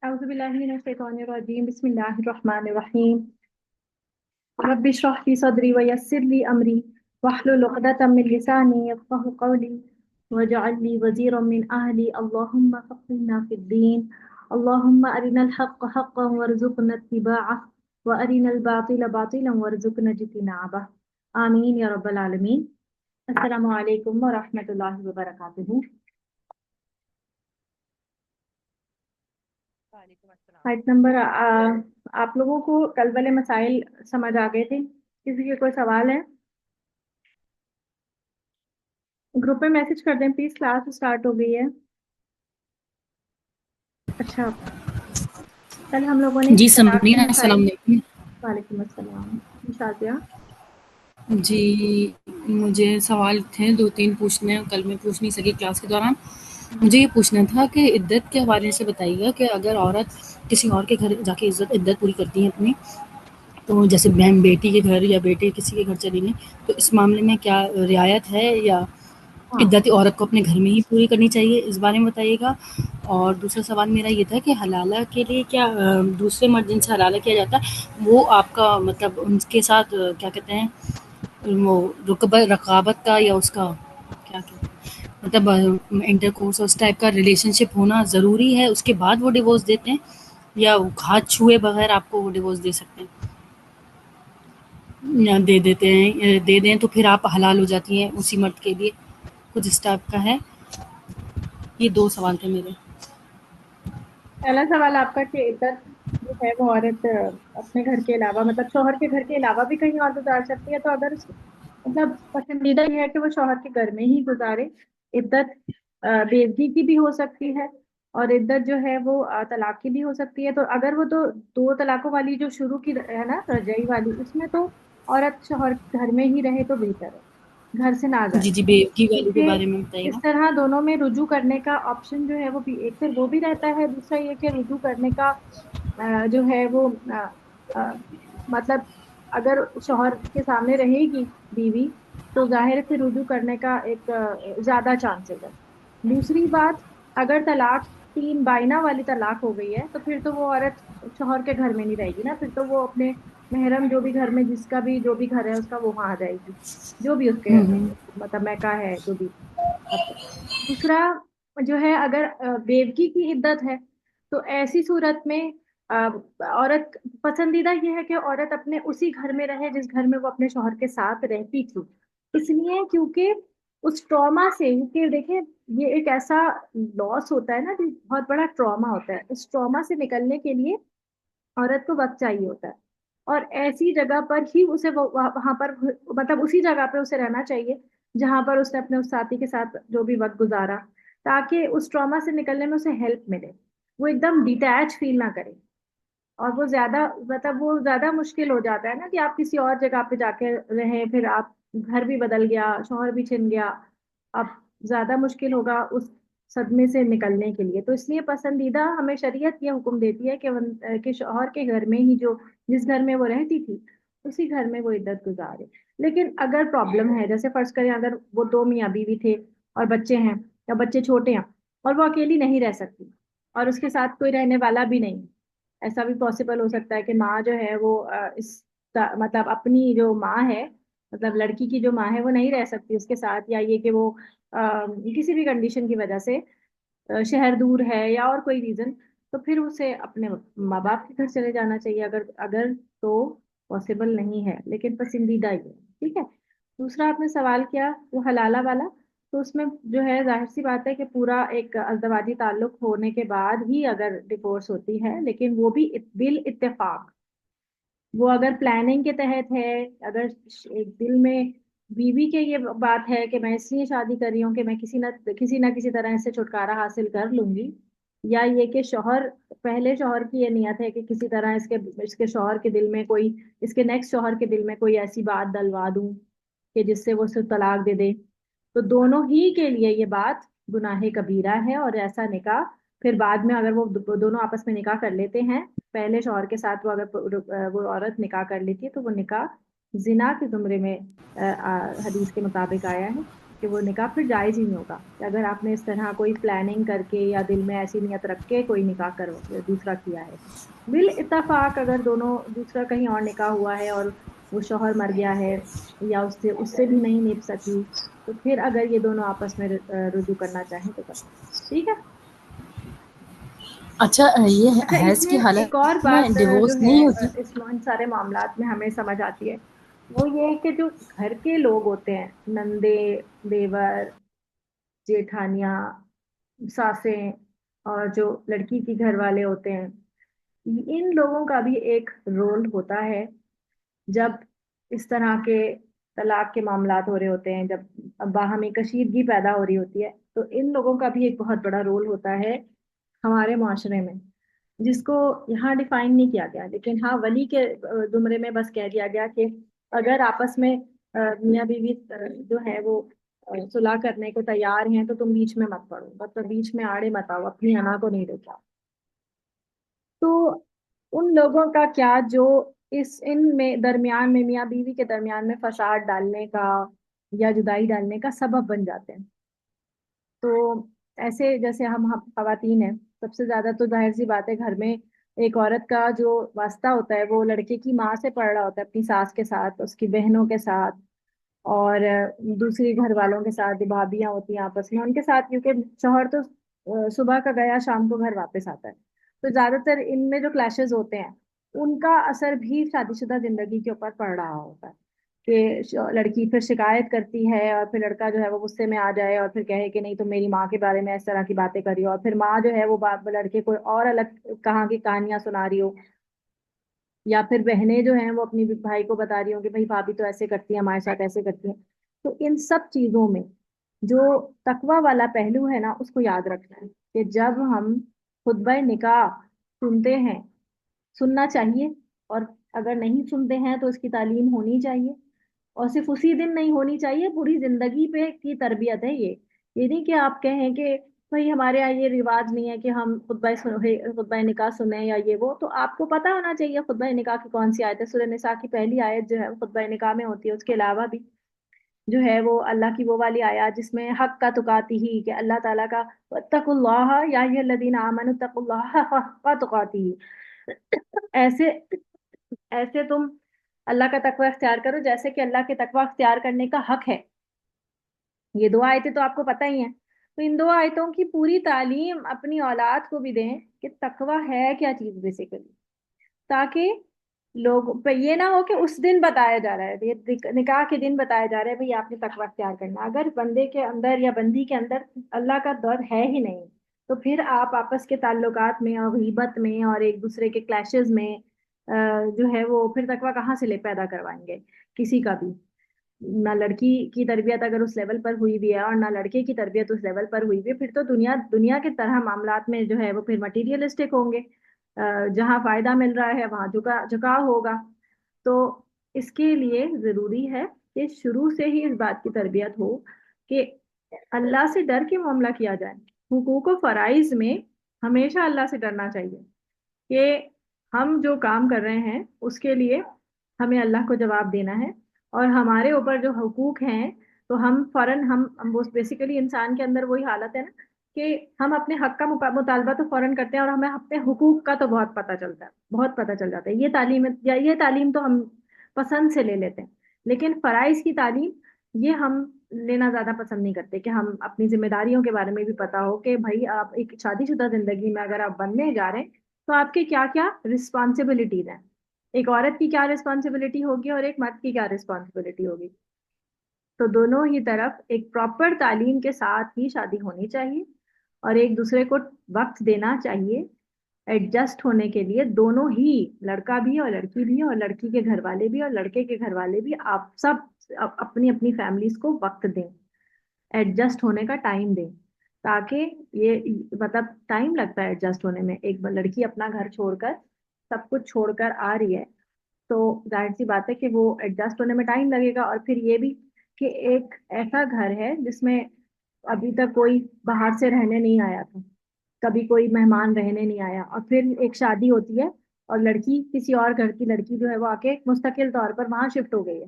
أعوذ بالله من الشيطان الرجيم بسم الله الرحمن الرحيم رب اشرح لي صدري ويسر لي أمري واحلل عقدة من لساني يفقهوا قولي واجعل لي وزيرا من أهلي اللهم فقهنا في الدين اللهم أرنا الحق حقا وارزقنا اتباعه وأرنا الباطل باطلا وارزقنا اجتنابه آمين يا رب العالمين. السلام عليكم ورحمة الله وبركاته. وعلیکم السلام۔ آیت نمبر آپ لوگوں کو کل والے مسائل سمجھ آ گئے تھے؟ کسی کے کوئی سوال ہے؟ گروپ میں میسج کر دیں پلیز، کلاس اسٹارٹ ہو گئی ہے۔ اچھا، کل ہم لوگوں نے جی طلاق کے سمرین السلام مسائل۔ علیکم۔ وعلیکم السلام شازیہ۔ جی مجھے سوال تھے دو تین پوچھنے، کل میں پوچھ نہیں سکی کلاس کے دوران۔ مجھے یہ پوچھنا تھا کہ عدت کے حوالے سے بتائیے گا کہ اگر عورت کسی اور کے گھر جا کے عدت پوری کرتی ہے اپنی، تو جیسے بہن بیٹی کے گھر یا بیٹے کسی کے گھر چلی گئی، تو اس معاملے میں کیا رعایت ہے یا ہاں، عدت عورت کو اپنے گھر میں ہی پوری کرنی چاہیے، اس بارے میں بتائیے گا۔ اور دوسرا سوال میرا یہ تھا کہ حلالہ کے لیے کیا دوسرے مرد جن سے حلالہ کیا جاتا ہے وہ آپ کا مطلب ان کے ساتھ کیا کہتے ہیں وہ رقابت کا یا اس کا کیا کہتے ہیں مطلب انٹر کورس اور اس ٹائپ کا ریلیشن شپ ہونا ضروری ہے، اس کے بعد وہ ڈیورس دیتے ہیں یا ہاتھ چھوئے بغیر آپ کو وہ ڈیورس دے سکتے ہیں یا دے دیتے ہیں، دے دیں تو پھر آپ حلال ہو جاتی ہیں اسی مرد کے لیے، کچھ اس ٹائپ کا ہے۔ یہ دو سوال تھے میرے۔ پہلا سوال آپ کا کہ عدت جو ہے وہ عورت اپنے گھر کے علاوہ مطلب شوہر کے گھر کے علاوہ بھی کہیں اور گزار سکتی ہے، تو اگر مطلب پسندیدہ یہ ہے کہ وہ شوہر کے گھر میں ہی گزارے۔ عدت بیوگی کی بھی ہو سکتی ہے اور عدت جو ہے وہ طلاق کی بھی ہو سکتی ہے۔ تو اگر وہ تو دو طلاقوں والی جو شروع کی ہے نا رجعی والی، اس میں تو عورت شوہر گھر میں ہی رہے تو بہتر ہے، گھر سے نہ جائے، جی بیوگی والے کے کیونکہ بارے میں بتائیے اس گا۔ طرح دونوں میں رجوع کرنے کا آپشن جو ہے وہ بھی ایک تو وہ بھی رہتا ہے، دوسرا یہ کہ رجوع کرنے کا جو ہے وہ مطلب اگر شوہر کے سامنے رہے گی بیوی تو ظاہر سے رجوع کرنے کا ایک زیادہ چانسز ہے۔ دوسری بات، اگر طلاق تین بائنا والی طلاق ہو گئی ہے تو پھر تو وہ عورت شوہر کے گھر میں نہیں رہے گی نا، پھر تو وہ اپنے محرم جو بھی گھر میں جس کا بھی جو بھی گھر ہے اس کا وہ وہاں آ جائے گی، جو بھی اس کے مطلب میکا ہے جو بھی۔ دوسرا جو ہے اگر بیوگی کی عدت ہے تو ایسی صورت میں عورت پسندیدہ یہ ہے کہ عورت اپنے اسی گھر میں رہے جس گھر میں وہ اپنے شوہر کے ساتھ رہتی تھی، اس لیے کیونکہ اس ٹراما سے، کیونکہ دیکھیں یہ ایک ایسا لاس ہوتا ہے نا جو بہت بڑا ٹراما ہوتا ہے، اس ٹراما سے نکلنے کے لیے عورت کو وقت چاہیے ہوتا ہے، اور ایسی جگہ پر ہی اسے وہاں پر مطلب اسی جگہ پہ اسے رہنا چاہیے جہاں پر اس نے اپنے اس ساتھی کے ساتھ جو بھی وقت گزارا، تاکہ اس ٹراما سے نکلنے میں اسے ہیلپ ملے، وہ ایک دم ڈیٹیچ فیل نہ کرے۔ اور وہ زیادہ مطلب وہ زیادہ مشکل ہو جاتا ہے نا کہ آپ کسی اور جگہ پہ جا کے رہیں، پھر آپ گھر بھی بدل گیا، شوہر بھی چھن گیا، اب زیادہ مشکل ہوگا اس صدمے سے نکلنے کے لیے۔ تو اس لیے پسندیدہ ہمیں شریعت یہ حکم دیتی ہے کہ شوہر کے گھر میں ہی جو جس گھر میں وہ رہتی تھی اسی گھر میں وہ عدت گزارے۔ لیکن اگر پرابلم ہے، جیسے فرض کریں اگر وہ دو میاں بیوی تھے اور بچے ہیں یا بچے چھوٹے ہیں اور وہ اکیلی نہیں رہ سکتی اور اس کے ساتھ کوئی رہنے والا بھی نہیں، ایسا بھی پاسبل ہو سکتا ہے کہ ماں جو ہے وہ مطلب اپنی جو ماں ہے مطلب لڑکی کی جو ماں ہے وہ نہیں رہ سکتی اس کے ساتھ، یا یہ کہ وہ کسی بھی کنڈیشن کی وجہ سے شہر دور ہے یا اور کوئی ریزن، تو پھر اسے اپنے ماں باپ کے گھر چلے جانا چاہیے اگر اگر تو پاسبل نہیں ہے، لیکن پسندیدہ ہی ہے، ٹھیک ہے۔ دوسرا آپ نے سوال کیا وہ حلالہ والا، تو اس میں جو ہے ظاہر سی بات ہے کہ پورا ایک ازدواجی تعلق ہونے کے بعد ہی اگر ڈیورس ہوتی ہے، لیکن وہ بھی بالاتفاق، وہ اگر پلاننگ کے تحت ہے، اگر ایک دل میں بیوی کے یہ بات ہے کہ میں اس لیے شادی کر رہی ہوں کہ میں کسی نہ کسی طرح اس سے چھٹکارا حاصل کر لوں گی، یا یہ کہ پہلے شوہر کی یہ نیت ہے کہ کسی طرح اس کے شوہر کے دل میں کوئی اس کے نیکسٹ شوہر کے دل میں کوئی ایسی بات ڈلوا دوں کہ جس سے وہ اسے طلاق دے دے، تو دونوں ہی کے لیے یہ بات گناہ کبیرہ ہے، اور ایسا نکاح پھر بعد میں اگر وہ دونوں آپس میں نکاح کر لیتے ہیں، پہلے شوہر کے ساتھ وہ اگر وہ عورت نکاح کر لیتی ہے تو وہ نکاح زنا کے زمرے میں حدیث کے مطابق آیا ہے، کہ وہ نکاح پھر جائز ہی نہیں ہوگا، کہ اگر آپ نے اس طرح کوئی پلاننگ کر کے یا دل میں ایسی نیت رکھ کے کوئی نکاح کرو دوسرا کیا ہے بال اتفاق، اگر دونوں دوسرا کہیں اور نکاح ہوا ہے اور وہ شوہر مر گیا ہے یا اس سے بھی نہیں نپ سکی، تو پھر اگر یہ دونوں آپس میں رجوع کرنا چاہیں تو کر سکتے، ٹھیک ہے۔ اچھا یہ اچھا، اس حیض میں کی ایک اور حالت میں بات جو ڈیورس ہے نہیں ہوتی؟ ان سارے معاملات میں ہمیں سمجھ آتی ہے، وہ یہ ہے کہ جو گھر کے لوگ ہوتے ہیں، نندے، دیور، جیٹھانیاں، ساسیں، اور جو لڑکی کے گھر والے ہوتے ہیں، ان لوگوں کا بھی ایک رول ہوتا ہے جب اس طرح کے طلاق کے معاملات ہو رہے ہوتے ہیں، جب باہمی کشیدگی پیدا ہو رہی ہوتی ہے، تو ان لوگوں کا بھی ایک بہت بڑا رول ہوتا ہے ہمارے معاشرے میں، جس کو یہاں ڈیفائن نہیں کیا گیا، لیکن ہاں ولی کے زمرے میں بس کہہ دیا گیا کہ اگر آپس میں میاں بیوی جو ہے وہ صلح کرنے کو تیار ہیں تو تم بیچ میں مت پڑو، مطلب بیچ میں آڑے مت آؤ، اپنی انا کو نہیں دیکھا۔ تو ان لوگوں کا کیا جو ان میں درمیان میں میاں بیوی کے درمیان میں فساد ڈالنے کا یا جدائی ڈالنے کا سبب بن جاتے ہیں؟ تو ایسے جیسے ہم خواتین ہیں، سب سے زیادہ تو ظاہر سی بات ہے گھر میں ایک عورت کا جو واسطہ ہوتا ہے وہ لڑکے کی ماں سے پڑ رہا ہوتا ہے، اپنی ساس کے ساتھ، اس کی بہنوں کے ساتھ، اور دوسری گھر والوں کے ساتھ جو بھابیاں ہوتی ہیں آپس میں ان کے ساتھ، کیونکہ شوہر تو صبح کا گیا شام کو گھر واپس آتا ہے، تو زیادہ تر ان میں جو کلیشز ہوتے ہیں ان کا اثر بھی شادی شدہ زندگی کے اوپر پڑ رہا ہوتا ہے، کہ لڑکی پھر شکایت کرتی ہے اور پھر لڑکا جو ہے وہ غصے میں آ جائے اور پھر کہے کہ نہیں تم میری ماں کے بارے میں اس طرح کی باتیں کری ہو، اور پھر ماں جو ہے وہ لڑکے کو اور الگ کہاں کی کہانیاں سنا رہی ہو، یا پھر بہنیں جو ہیں وہ اپنی بھائی کو بتا رہی ہوں کہ بھائی بھابھی تو ایسے کرتی ہیں ہمارے ساتھ، ایسے کرتی ہیں۔ تو ان سب چیزوں میں جو تقوی والا پہلو ہے نا اس کو یاد رکھنا ہے، کہ جب ہم خطبہ نکاح سنتے ہیں، سننا چاہیے، اور اگر نہیں سنتے ہیں تو اس کی تعلیم ہونی چاہیے، اور صرف اسی دن نہیں ہونی چاہیے، پوری زندگی پہ کی تربیت ہے یہ نہیں کہ آپ کہیں کہ بھائی ہمارے یہاں یہ رواج نہیں ہے کہ ہم خطبہ نکاح سنیں یا یہ وہ، تو آپ کو پتا ہونا چاہیے خطبہ نکاح کی کون سی آیت ہے۔ سورہ نساء کی پہلی آیت جو ہے وہ خطبہ نکاح میں ہوتی ہے، اس کے علاوہ بھی جو ہے وہ اللہ کی وہ والی آیات جس میں حق کا تقاتی ہی، کہ اللہ تعالیٰ کا واتقوا اللہ یا ایھا الذین آمنوا اتقوا اللہ حق تقاتی، ایسے ایسے تم اللہ کا تقوی اختیار کرو جیسے کہ اللہ کے تقوی اختیار کرنے کا حق ہے۔ یہ دو آیتیں تو آپ کو پتہ ہی ہیں، تو ان دو آیتوں کی پوری تعلیم اپنی اولاد کو بھی دیں کہ تقوی ہے کیا چیز بیسیکلی، تاکہ لوگ پہ یہ نہ ہو کہ اس دن بتایا جا رہا ہے، یہ نکاح کے دن بتایا جا رہا ہے بھئی آپ نے تقوی اختیار کرنا، اگر بندے کے اندر یا بندی کے اندر اللہ کا ڈر ہے ہی نہیں، تو پھر آپ آپس کے تعلقات میں اور غیبت میں اور ایک دوسرے کے کلیشز میں جو ہے وہ پھر تقوی کہاں سے لے پیدا کروائیں گے کسی کا بھی؟ نہ لڑکی کی تربیت اگر اس لیول پر ہوئی بھی ہے اور نہ لڑکے کی تربیت اس لیول پر ہوئی بھی ہے، پھر تو دنیا دنیا کی طرح معاملات میں جو ہے وہ پھر مٹیریلسٹک ہوں گے، جہاں فائدہ مل رہا ہے وہاں جھکاؤ ہوگا۔ تو اس کے لیے ضروری ہے کہ شروع سے ہی اس بات کی تربیت ہو کہ اللہ سے ڈر کے معاملہ کیا جائے، حقوق و فرائض میں ہمیشہ اللہ سے ڈرنا چاہیے، کہ ہم جو کام کر رہے ہیں اس کے لیے ہمیں اللہ کو جواب دینا ہے، اور ہمارے اوپر جو حقوق ہیں تو ہم فوراً ہم بیسیکلی انسان کے اندر وہی حالت ہے نا کہ ہم اپنے حق کا مطالبہ تو فوراً کرتے ہیں، اور ہمیں اپنے حقوق کا تو بہت پتہ چلتا ہے، بہت پتہ چل جاتا ہے، یہ تعلیم تو ہم پسند سے لے لیتے ہیں، لیکن فرائض کی تعلیم یہ ہم لینا زیادہ پسند نہیں کرتے، کہ ہم اپنی ذمہ داریوں کے بارے میں بھی پتا ہو کہ بھائی آپ ایک شادی شدہ زندگی میں اگر آپ بننے جا رہے ہیں تو آپ کے کیا کیا رسپانسبلٹیز ہیں، ایک عورت کی کیا رسپانسبلٹی ہوگی اور ایک مرد کی کیا رسپانسبلٹی ہوگی۔ تو دونوں ہی طرف ایک پراپر تعلیم کے ساتھ ہی شادی ہونی چاہیے، اور ایک دوسرے کو وقت دینا چاہیے ایڈجسٹ ہونے کے لیے، دونوں ہی، لڑکا بھی اور لڑکی بھی اور لڑکی کے گھر والے بھی اور لڑکے کے گھر والے بھی، آپ سب اپنی اپنی فیملیز کو وقت دیں، ایڈجسٹ ہونے کا ٹائم دیں، تاکہ یہ مطلب ٹائم لگتا ہے ایڈجسٹ ہونے میں، ایک لڑکی اپنا گھر چھوڑ کر سب کچھ چھوڑ کر آ رہی ہے تو ظاہر سی بات ہے کہ وہ ایڈجسٹ ہونے میں ٹائم لگے گا، اور پھر یہ بھی کہ ایک ایسا گھر ہے جس میں ابھی تک کوئی باہر سے رہنے نہیں آیا تھا، کبھی کوئی مہمان رہنے نہیں آیا، اور پھر ایک شادی ہوتی ہے اور لڑکی کسی اور گھر کی لڑکی جو ہے وہ آ کے مستقل طور پر وہاں شفٹ ہو گئی ہے،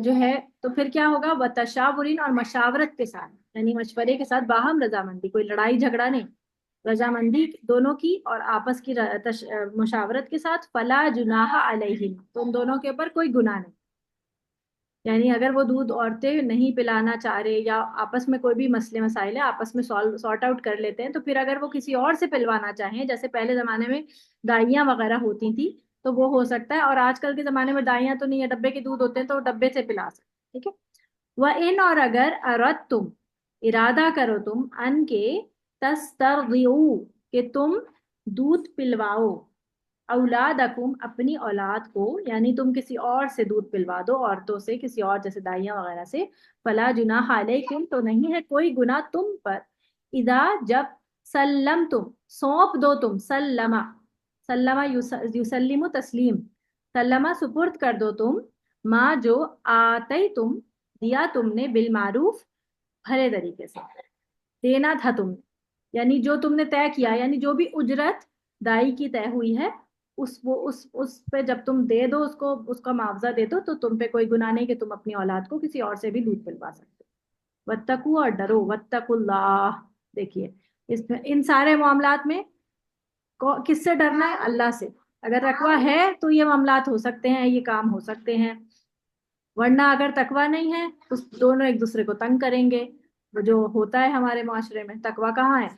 جو ہے تو پھر کیا ہوگا، وہ تشاورین اور مشاورت کے ساتھ، یعنی مشورے کے ساتھ، باہم رضامندی، کوئی لڑائی جھگڑا نہیں، رضامندی دونوں کی اور آپس کی مشاورت کے ساتھ، فلا جناح علیہم، تو ان دونوں کے اوپر کوئی گناہ نہیں. یعنی اگر وہ دودھ عورتیں نہیں پلانا چاہ رہے یا آپس میں کوئی بھی مسئلے مسائل ہے آپس میں سارٹ آؤٹ کر لیتے ہیں، تو پھر اگر وہ کسی اور سے پلوانا چاہیں، جیسے پہلے زمانے میں دائیاں وغیرہ ہوتی تھی تو وہ ہو سکتا ہے، اور آج کل کے زمانے میں دائیاں تو نہیں ہے، ڈبے کے دودھ ہوتے ہیں تو ڈبے سے پلا سکتے ہیں. ٹھیک ہے. وَإِنْ، اور اگر اردتم تم ارادہ کرو تم، ان کے تسترضعوا کہ تم دودھ پلواؤ، اولادکم اپنی اولاد کو، یعنی تم کسی اور سے دودھ پلوا دو، عورتوں سے، کسی اور جیسے دائیاں وغیرہ سے، فلا جناح علیکم، تو نہیں ہے کوئی گناہ تم پر، اذا جب سلم تم سونپ دو تم، سلمہ، سلمہ یسلم تسلیم، سلمہ سپرد کر دو تم، ماں جو آتے تم دیا تم نے، بالمعروف بھلے طریقے سے دینا تھا تم نے، یعنی جو تم نے طے کیا، یعنی جو بھی اجرت دائی کی طے ہوئی ہے، اس پہ جب تم دے دو، اس کا معاوضہ دے دو، تو تم پہ کوئی گناہ نہیں کہ تم اپنی اولاد کو کسی اور سے بھی دودھ پلوا سکتے ہو. واتقوا، اور ڈرو، واتقوا اللہ. دیکھیے اس میں ان سارے معاملات میں کس سے ڈرنا ہے؟ اللہ سے. اگر تقوی ہے تو یہ معاملات ہو سکتے ہیں، یہ کام ہو سکتے ہیں، ورنہ اگر تقوی نہیں ہے تو دونوں ایک دوسرے کو تنگ کریں گے، وہ جو ہوتا ہے ہمارے معاشرے میں. تقوی کہاں ہے؟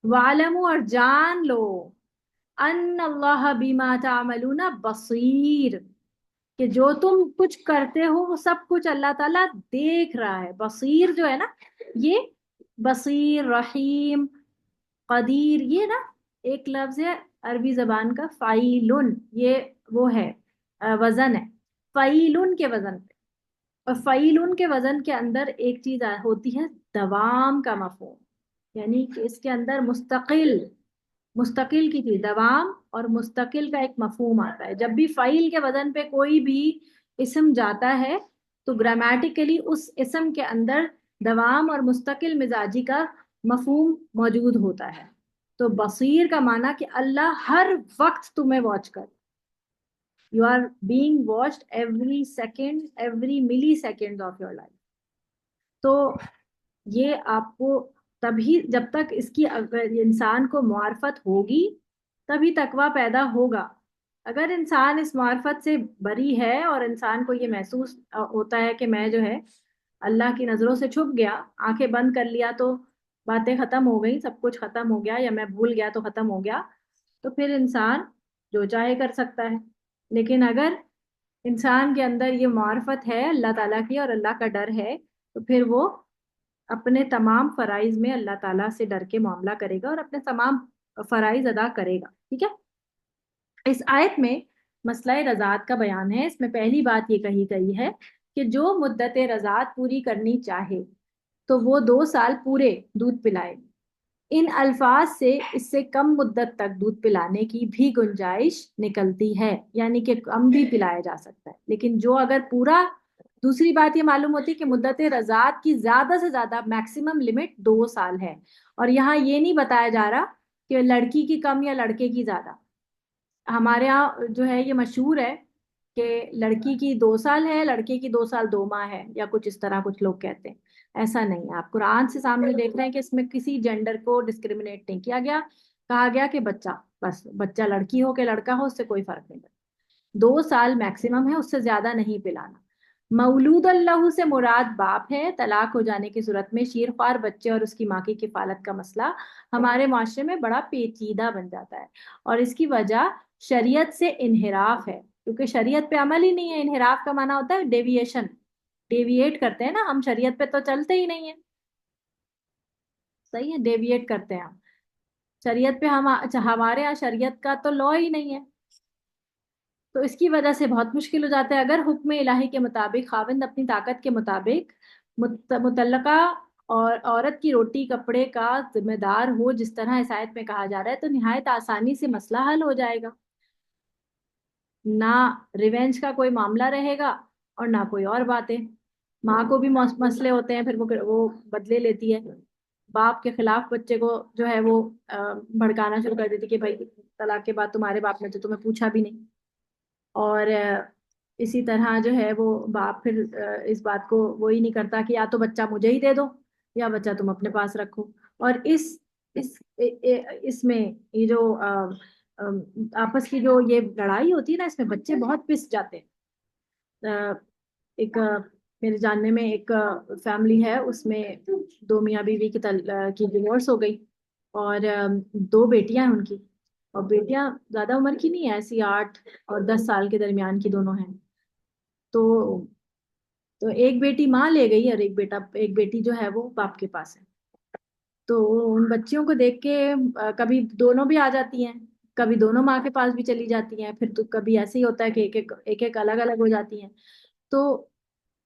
وَعَلَمُوا، اور جان لو، ان اللہ بما تعملون بصیر، کہ جو تم کچھ کرتے ہو وہ سب کچھ اللہ تعالیٰ دیکھ رہا ہے. بصیر جو ہے نا، یہ بصیر، رحیم، قدیر، یہ نا ایک لفظ ہے عربی زبان کا، فعیلن، یہ وہ ہے وزن ہے فعیلن کے وزن پہ. اور فعیلن کے وزن کے اندر ایک چیز ہوتی ہے دوام کا مفہوم، یعنی کہ اس کے اندر مستقل کی چیز، دوام اور مستقل کا ایک مفہوم آتا ہے. جب بھی فعیل کے وزن پہ کوئی بھی اسم جاتا ہے تو گرامیٹیکلی اس اسم کے اندر دوام اور مستقل مزاجی کا مفہوم موجود ہوتا ہے. تو بصیر کا معنی کہ اللہ ہر وقت تمہیں واچ کر، you are being watched every second, every millisecond of your life. تو یہ آپ کو تبھی، جب تک اس کی انسان کو معرفت ہوگی تبھی تقوی پیدا ہوگا. اگر انسان اس معرفت سے بری ہے اور انسان کو یہ محسوس ہوتا ہے کہ میں جو ہے اللہ کی نظروں سے چھپ گیا، آنکھیں بند کر لیا تو باتیں ختم ہو گئی، سب کچھ ختم ہو گیا، یا میں بھول گیا تو ختم ہو گیا، تو پھر انسان جو چاہے کر سکتا ہے. لیکن اگر انسان کے اندر یہ معرفت ہے اللہ تعالیٰ کی اور اللہ کا ڈر ہے، تو پھر وہ اپنے تمام فرائض میں اللہ تعالیٰ سے ڈر کے معاملہ کرے گا اور اپنے تمام فرائض ادا کرے گا. ٹھیک ہے. اس آیت میں مسئلہ رضاعت کا بیان ہے. اس میں پہلی بات یہ کہی گئی ہے کہ جو مدت رضاعت پوری کرنی چاہے تو وہ 2 سال پورے دودھ پلائے. ان الفاظ سے اس سے کم مدت تک دودھ پلانے کی بھی گنجائش نکلتی ہے، یعنی کہ کم بھی پلایا جا سکتا ہے. لیکن جو اگر پورا، دوسری بات یہ معلوم ہوتی ہے کہ مدت رضاعت کی زیادہ سے زیادہ میکسیمم لمٹ 2 سال ہے، اور یہاں یہ نہیں بتایا جا رہا کہ لڑکی کی کم یا لڑکے کی زیادہ. ہمارے ہاں جو ہے یہ مشہور ہے کہ لڑکی کی 2 سال ہے، لڑکے کی 2 سال 2 ماہ ہے، یا کچھ اس طرح کچھ لوگ کہتے ہیں. ایسا نہیں ہے. آپ قرآن سے سامنے دیکھ رہے ہیں کہ اس میں کسی جینڈر کو ڈسکریمنیٹ نہیں کیا گیا. کہا گیا کہ بچہ، بس بچہ لڑکی ہو کہ لڑکا ہو، اس سے کوئی فرق نہیں پڑتا. 2 سال میکسیمم ہے، اس سے زیادہ نہیں پلانا. مولود اللہ سے مراد باپ ہے. طلاق ہو جانے کی صورت میں شیر خوار بچے اور اس کی ماں کی کفالت کا مسئلہ ہمارے معاشرے میں بڑا پیچیدہ بن جاتا ہے، اور اس کی وجہ شریعت سے انحراف ہے، کیونکہ شریعت پہ عمل ہی نہیں ہے. انحراف کا معنی ہوتا ہے ڈیویشن، ڈیویٹ کرتے ہیں نا ہم، شریعت پہ تو چلتے ہی نہیں ہے. صحیح ہے، ڈیویٹ کرتے ہیں ہم شریعت پہ. ہمارے یہاں شریعت کا تو لا ہی نہیں ہے، تو اس کی وجہ سے بہت مشکل ہو جاتا ہے. اگر حکم الہی کے مطابق خاوند اپنی طاقت کے مطابق متعلقہ اور عورت کی روٹی کپڑے کا ذمہ دار ہو، جس طرح اس آیت میں کہا جا رہا ہے، تو نہایت آسانی سے مسئلہ حل ہو جائے گا. نہ ریونج کا کوئی معاملہ رہے گا اور نہ کوئی اور باتیں. ماں کو بھی مسئلے ہوتے ہیں، پھر وہ بدلے لیتی ہے. باپ کے خلاف بچے کو جو ہے وہ بھڑکانا شروع کر دیتی کہ بھائی طلاق کے بعد تمہارے باپ نے تو تمہیں پوچھا بھی نہیں. اور اسی طرح جو ہے وہ باپ پھر اس بات کو وہی نہیں کرتا کہ یا تو بچہ مجھے ہی دے دو یا بچہ تم اپنے پاس رکھو. اور اس اس میں یہ جو آپس کی جو یہ لڑائی ہوتی ہے نا، اس میں بچے بہت پس جاتے ہیں. ایک میرے جاننے میں ایک فیملی ہے، اس میں دو میاں بیوی کی ڈیورس ہو گئی، اور دو بیٹیاں ہیں ان کی. اور بیٹیاں زیادہ عمر کی نہیں ہے، ایسی 8 اور 10 سال کے درمیان کی دونوں ہیں. تو ایک بیٹی ماں لے گئی اور ایک بیٹی جو ہے وہ باپ کے پاس ہے. تو ان بچیوں کو دیکھ کے کبھی دونوں بھی آ جاتی ہیں، کبھی دونوں ماں کے پاس بھی چلی جاتی ہیں، پھر تو کبھی ایسے ہی ہوتا ہے کہ ایک الگ الگ ہو جاتی ہیں. تو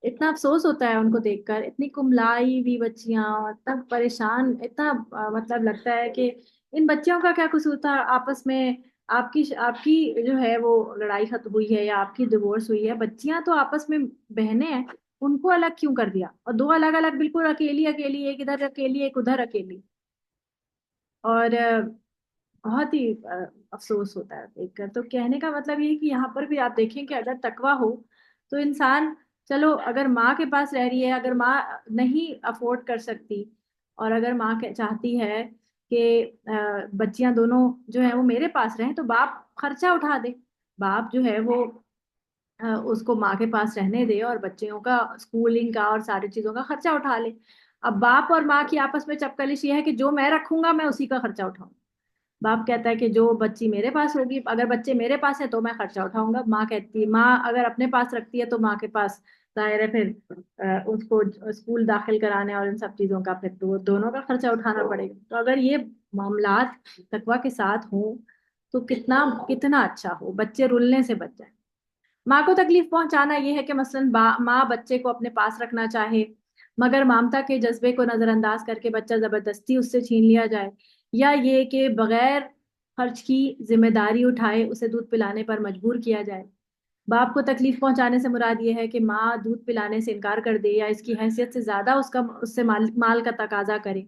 اتنا افسوس ہوتا ہے ان کو دیکھ کر، اتنی کملائی ہوئی بچیاں، اتنا پریشان، اتنا مطلب لگتا ہے کہ ان بچیوں کا کیا قصور تھا آپس میں. آپ کی جو ہے وہ لڑائی ختم ہوئی ہے یا آپ کی ڈیورس ہوئی ہے، بچیاں تو آپس میں بہنیں ہیں، ان کو الگ کیوں کر دیا؟ اور دو الگ الگ بالکل اکیلی اکیلی، ایک ادھر اکیلی ایک ادھر اکیلی. اور بہت ہی افسوس ہوتا ہے دیکھ کر. تو کہنے کا مطلب یہ ہے کہ یہاں پر بھی آپ دیکھیں کہ اگر تقوی ہو تو انسان، چلو اگر ماں کے پاس رہ رہی ہے، اگر ماں نہیں افورڈ کر سکتی، اور اگر ماں چاہتی ہے کہ بچیاں دونوں جو ہیں وہ میرے پاس رہیں، تو باپ خرچہ اٹھا دے. باپ جو ہے وہ اس کو ماں کے پاس رہنے دے اور بچیوں کا اسکولنگ کا اور ساری چیزوں کا خرچہ اٹھا لے. اب باپ اور ماں کی آپس میں چپکلش یہ ہے کہ جو میں رکھوں گا میں اسی کا خرچہ اٹھاؤں. باپ کہتا ہے کہ جو بچی میرے پاس ہوگی، اگر بچے میرے پاس ہیں تو میں خرچہ اٹھاؤں گا. ماں کہتی ہے، ماں اگر اپنے پاس رکھتی ہے تو ماں کے پاس ظاہر ہے پھر اس کو اسکول داخل کرانے اور ان سب چیزوں کا پھر تو دونوں کا خرچہ اٹھانا پڑے گا. تو اگر یہ معاملات تقوی کے ساتھ ہوں تو کتنا کتنا اچھا ہو، بچے رلنے سے بچ جائیں. ماں کو تکلیف پہنچانا یہ ہے کہ مثلا ماں بچے کو اپنے پاس رکھنا چاہے، مگر مامتا کے جذبے کو نظر انداز کر کے بچہ زبردستی اس سے چھین لیا جائے، یا یہ کہ بغیر خرچ کی ذمہ داری اٹھائے اسے دودھ پلانے پر مجبور کیا جائے. باپ کو تکلیف پہنچانے سے مراد یہ ہے کہ ماں دودھ پلانے سے انکار کر دے یا اس کی حیثیت سے زیادہ اس سے مال کا تقاضا کرے.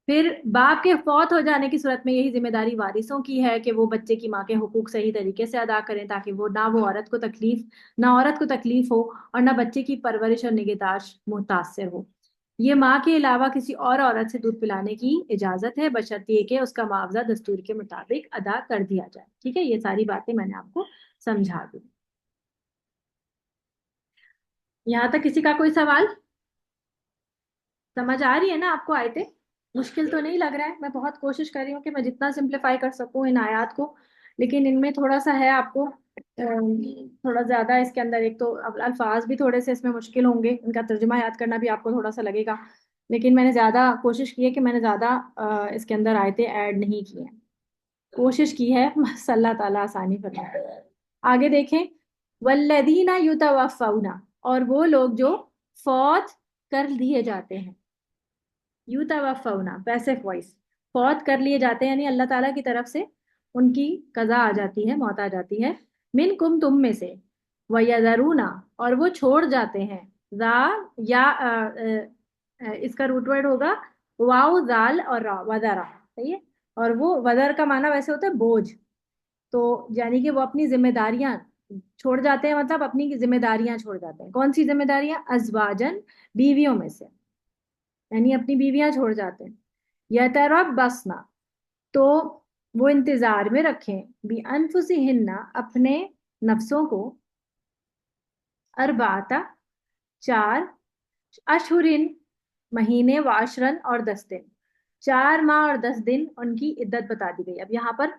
پھر باپ کے فوت ہو جانے کی صورت میں یہی ذمہ داری وارثوں کی ہے کہ وہ بچے کی ماں کے حقوق صحیح طریقے سے ادا کریں، تاکہ وہ عورت کو تکلیف ہو اور نہ بچے کی پرورش اور نگہداشت متاثر ہو. یہ ماں کے علاوہ کسی اور عورت سے دودھ پلانے کی اجازت ہے، بشرطیہ یہ کہ اس کا معاوضہ دستور کے مطابق ادا کر دیا جائے. ٹھیک ہے، یہ ساری باتیں میں نے آپ کو سمجھا دی. یہاں تک کسی کا کوئی سوال؟ سمجھ آ رہی ہے نا آپ کو آیتیں؟ مشکل تو نہیں لگ رہا ہے؟ میں بہت کوشش کر رہی ہوں کہ میں جتنا سمپلیفائی کر سکوں ان آیات کو، لیکن ان میں تھوڑا سا ہے آپ کو تھوڑا زیادہ اس کے اندر. ایک تو الفاظ بھی تھوڑے سے اس میں مشکل ہوں گے، ان کا ترجمہ یاد کرنا بھی آپ کو تھوڑا سا لگے گا، لیکن میں نے زیادہ کوشش کی ہے کہ میں نے زیادہ اس کے اندر آیتیں ایڈ نہیں کی ہیں. کوشش کی ہے، بس اللہ تعالیٰ آسانی فرمائے. آگے دیکھیں، والذین یتوفون، اور وہ لوگ جو فوت کر لیے جاتے ہیں. یتوفون پیسف وائس، فوت کر لیے جاتے ہیں، یعنی اللہ تعالیٰ کی طرف سے ان کی قضا آ جاتی ہے، موت آ جاتی ہے. منکم تم میں سے، ویذرون اور وہ چھوڑ جاتے ہیں، ذا یا اس کا روٹ ورڈ ہوگا واو ذال اور را، وذرا. صحیح ہے. اور وہ وذر کا معنی ویسے ہوتا ہے بوجھ. تو یعنی کہ وہ اپنی ذمہ داریاں چھوڑ جاتے ہیں، مطلب اپنی ذمہ داریاں چھوڑ جاتے ہیں. کون سی ذمہ داریاں؟ ازواجن، بیویوں میں سے، یعنی اپنی بیویاں چھوڑ جاتے ہیں. یتربصن، تو وہ انتظار میں رکھیں، بانفسہن، اپنے نفسوں کو، اربعۃ، 4 اشہرن، مہینے، وعشرن اور 10 دن، 4 ماہ اور 10 دن ان کی عدت بتا دی گئی. اب یہاں پر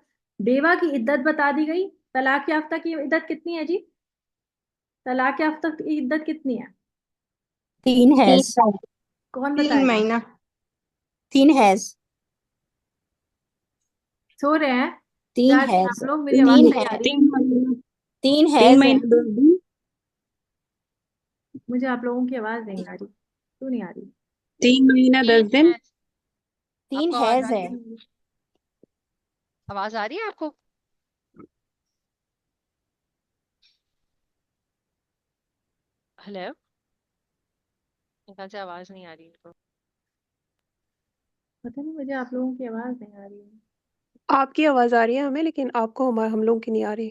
بیوہ کی عدت بتا دی گئی. طلاق یافتہ کی عدت کتنی ہے جی؟ طلاق یافتہ کی عدت کتنی ہے؟ 3 حیض. کون 3 بتائے گا؟ مہینہ. 3 حیض. سو رہے ہیں؟ 3 حیض. آپ لوگ، میری آواز 3 نہیں آ حیض. رہی. 3 حیض ہے. 3 مہینہ 10 دن. مجھے آپ لوگوں کی آواز نہیں آ رہی. کیوں نہیں آ رہی؟ 3 مہینہ 10 دن. 3 حیض ہے. آواز آ رہی ہے آپ کو؟ ہلو، سے آواز نہیں آ رہی ان کو. پتہ نہیں، مجھے آپ لوگوں کی آواز نہیں آ رہی ہے. آپ کی آواز آ رہی ہے ہمیں، لیکن آپ کو ہم لوگوں کی نہیں آ رہی.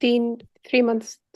3 months,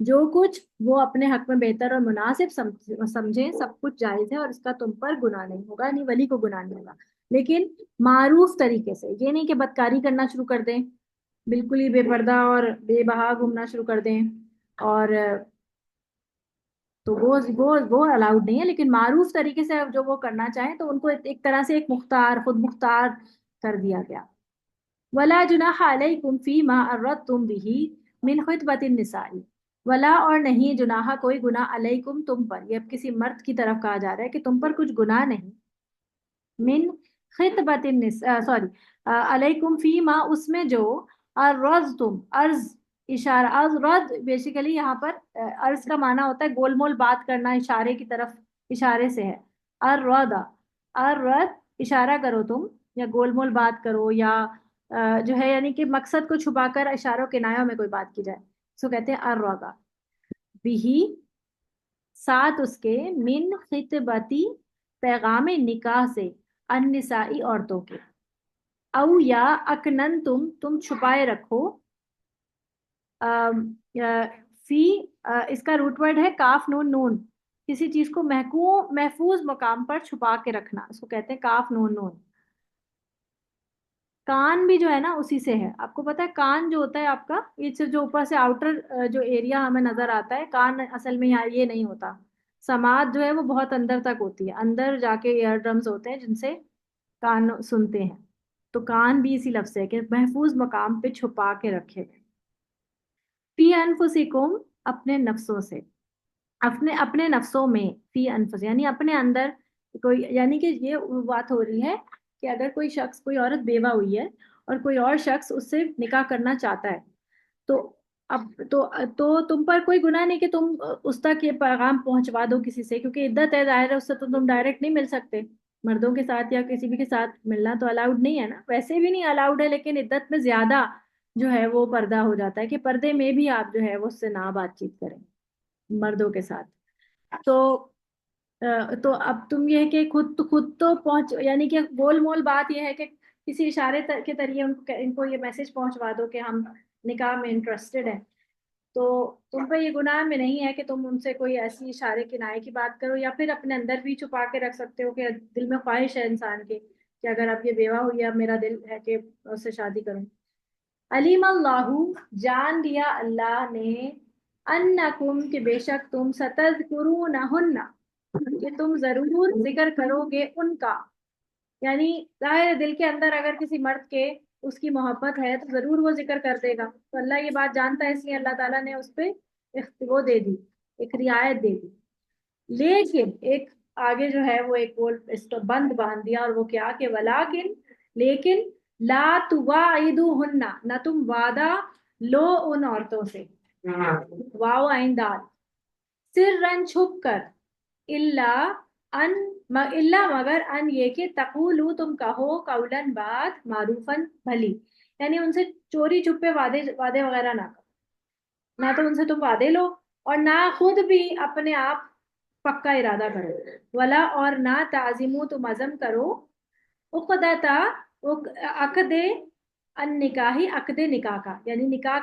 جو کچھ وہ اپنے حق میں بہتر اور مناسب سمجھیں سب کچھ جائز ہے اور اس کا تم پر گناہ نہیں ہوگا، یعنی ولی کو گناہ نہیں ہوگا، لیکن معروف طریقے سے، یہ نہیں کہ بدکاری کرنا شروع کر دیں، بالکل ہی بے پردہ اور بے بہا گھومنا شروع کر دیں، اور تو وہ الاؤڈ نہیں ہے، لیکن معروف طریقے سے جو وہ کرنا چاہیں تو ان کو ایک طرح سے ایک مختار، خود مختار کر دیا گیا۔ ولا جناح علیکم فیما اردتم به من خطبۃ النساء، ولا اور نہیں، جناح کوئی گناہ، علیکم تم پر، یہ اب کسی مرد کی طرف کہا جا رہا ہے کہ تم پر کچھ گناہ نہیں، من خطبۃ النساء، سوری، علیکم فیما، اس میں جو ارضتم، عرض، اشارہ، عرض رد بیسیکلی یہاں پر عرض کا معنی ہوتا ہے گول مول بات کرنا، اشارے کی طرف، اشارے سے ہے، الرد، الرد اشارہ کرو تم، یا گول مول بات کرو، یا جو ہے یعنی کہ مقصد کو چھپا کر اشاروں کنایوں میں کوئی بات کی جائے، اس کو کہتے ہیں الردا، بھی ساتھ اس کے، من خطبتی پیغام نکاح سے، النسائی عورتوں کے، او یا اکنن تم چھپائے رکھو، فی، اس کا روٹ ورڈ ہے کاف نون نون، کسی چیز کو محفوظ مقام پر چھپا کے رکھنا، اس کو کہتے ہیں کاف نون نون۔ کان بھی جو ہے نا اسی سے ہے، آپ کو پتا ہے کان جو ہوتا ہے آپ کا، یہ جو اوپر سے آؤٹر جو ایریا ہمیں نظر آتا ہے، کان اصل میں یہ نہیں ہوتا، سماعت جو ہے وہ بہت اندر تک ہوتی ہے، اندر جا کے ایئر ڈرمز ہوتے ہیں جن سے کان سنتے ہیں، تو کان بھی اسی لفظ ہے کہ محفوظ مقام پہ چھپا کے رکھے گئے۔ فی انفسکم، اپنے نفسوں سے، اپنے نفسوں میں، فی انفس یعنی اپنے اندر کوئی، یعنی کہ یہ بات ہو رہی ہے کہ اگر کوئی شخص، کوئی عورت بیوہ ہوئی ہے اور کوئی اور شخص اس سے نکاح کرنا چاہتا ہے، تو اب تو تم پر کوئی گناہ نہیں کہ تم اس تک یہ پیغام پہنچوا دو کسی سے، کیونکہ عدت ہے، ظاہر ہے اس سے تو تم ڈائریکٹ نہیں مل سکتے، مردوں کے ساتھ یا کسی بھی کے ساتھ ملنا تو الاؤڈ نہیں ہے نا، ویسے بھی نہیں الاؤڈ ہے، لیکن عدت میں زیادہ جو ہے وہ پردہ ہو جاتا ہے کہ پردے میں بھی آپ جو ہے وہ اس سے نہ بات چیت کریں مردوں کے ساتھ، تو اب تم یہ کہ خود تو پہنچ، یعنی کہ گول مول بات یہ ہے کہ کسی اشارے کے ذریعے ان کو یہ میسج پہنچوا دو کہ ہم نکاح میں انٹرسٹڈ ہیں، تو تم پہ یہ گناہ میں نہیں ہے کہ تم ان سے کوئی ایسی اشارے کنائے کی بات کرو، یا پھر اپنے اندر بھی چھپا کے رکھ سکتے ہو کہ دل میں خواہش ہے انسان کے کہ اگر اب یہ بیوہ ہوئی ہے، اب میرا دل ہے کہ اس سے شادی کروں۔ علیم اللہ، جان لیا اللہ نے، انکم، کہ بے شک تم، ستذکرونہن، کہ تم ضرور ذکر کرو گے ان کا، یعنی ظاہر دل کے اندر اگر کسی مرد کے اس کی محبت ہے تو ضرور وہ ذکر کر دے گا، تو اللہ یہ بات جانتا ہے، اس لیے اللہ تعالیٰ نے اس پہ وہ دے دی، ایک رعایت دے دی، لیکن ایک آگے جو ہے وہ ایک بول اس کو بند باندھ دیا، اور وہ کیا کہ ولیکن، لیکن، لا تواعدوہن، نہ تم وعدہ لو ان عورتوں سے، واو عین دال، سرن، چھپ کر، الا مگر ان یہ کہ تقولو، تم کہو، قولن بات، معروفن بھلی، یعنی ان سے چوری چھپے وعدے وغیرہ نہ کرو، نہ تو ان سے تم وعدے لو اور نہ خود بھی اپنے آپ پکا ارادہ کرو، ولا اور نہ تعظیمو، تم عزم کرو، عقدتا، عقد النکاحی، عقد نکاح کا، یعنی نکاح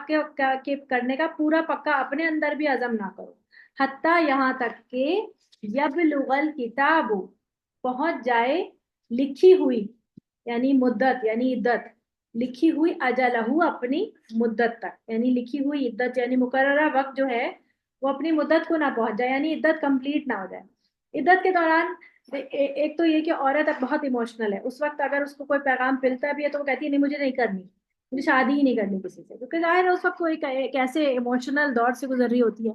کے کرنے کا پورا پکا اپنے اندر بھی عزم نہ کرو، حتیٰ یہاں تک کہ یبلغ الکتاب، پہنچ جائے لکھی ہوئی، یعنی مدت، یعنی عدت، لکھی ہوئی، اجلہ، اپنی مدت تک، یعنی لکھی ہوئی عدت یعنی مقررہ وقت جو ہے وہ اپنی مدت کو نہ پہنچ جائے، یعنی عدت کمپلیٹ نہ ہو جائے۔ عدت کے دوران ایک تو یہ کہ عورت اب بہت ایموشنل ہے، اس وقت اگر اس کو کوئی پیغام ملتا بھی ہے تو وہ کہتی ہے نہیں مجھے نہیں کرنی، مجھے شادی ہی نہیں کرنی کسی سے، کیونکہ ظاہر ہے اس وقت وہ ایک ایسے ایموشنل دور سے گزر رہی ہوتی ہے،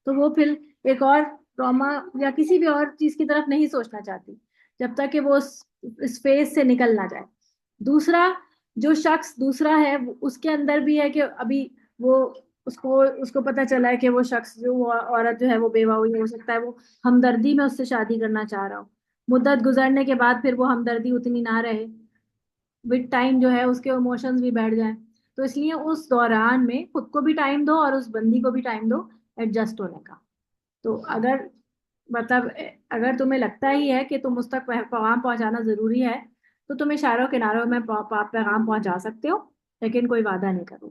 تو وہ پھر ایک اور ٹراما یا کسی بھی اور چیز کی طرف نہیں سوچنا چاہتی جب تک کہ وہ اس فیز سے نکل نہ جائے۔ دوسرا، جو شخص دوسرا ہے اس کے اندر بھی ہے کہ ابھی وہ اس کو پتہ چلا ہے کہ وہ شخص جو وہ عورت جو ہے وہ بیوہ ہوئی، ہو سکتا ہے وہ ہمدردی میں اس سے شادی کرنا چاہ رہا ہو، مدت گزرنے کے بعد پھر وہ ہمدردی اتنی نہ رہے، وتھ ٹائم جو ہے اس کے ایموشنز بھی بیٹھ جائیں، تو اس لیے اس دوران میں خود کو بھی ٹائم دو اور اس بندی کو بھی ٹائم دو ایڈجسٹ ہونے کا۔ تو اگر تمہیں لگتا ہی ہے کہ تم اس تک پیغام پہنچانا ضروری ہے تو تم اشاروں کناروں میں پیغام پہنچا سکتے ہو، لیکن کوئی وعدہ نہیں کرو،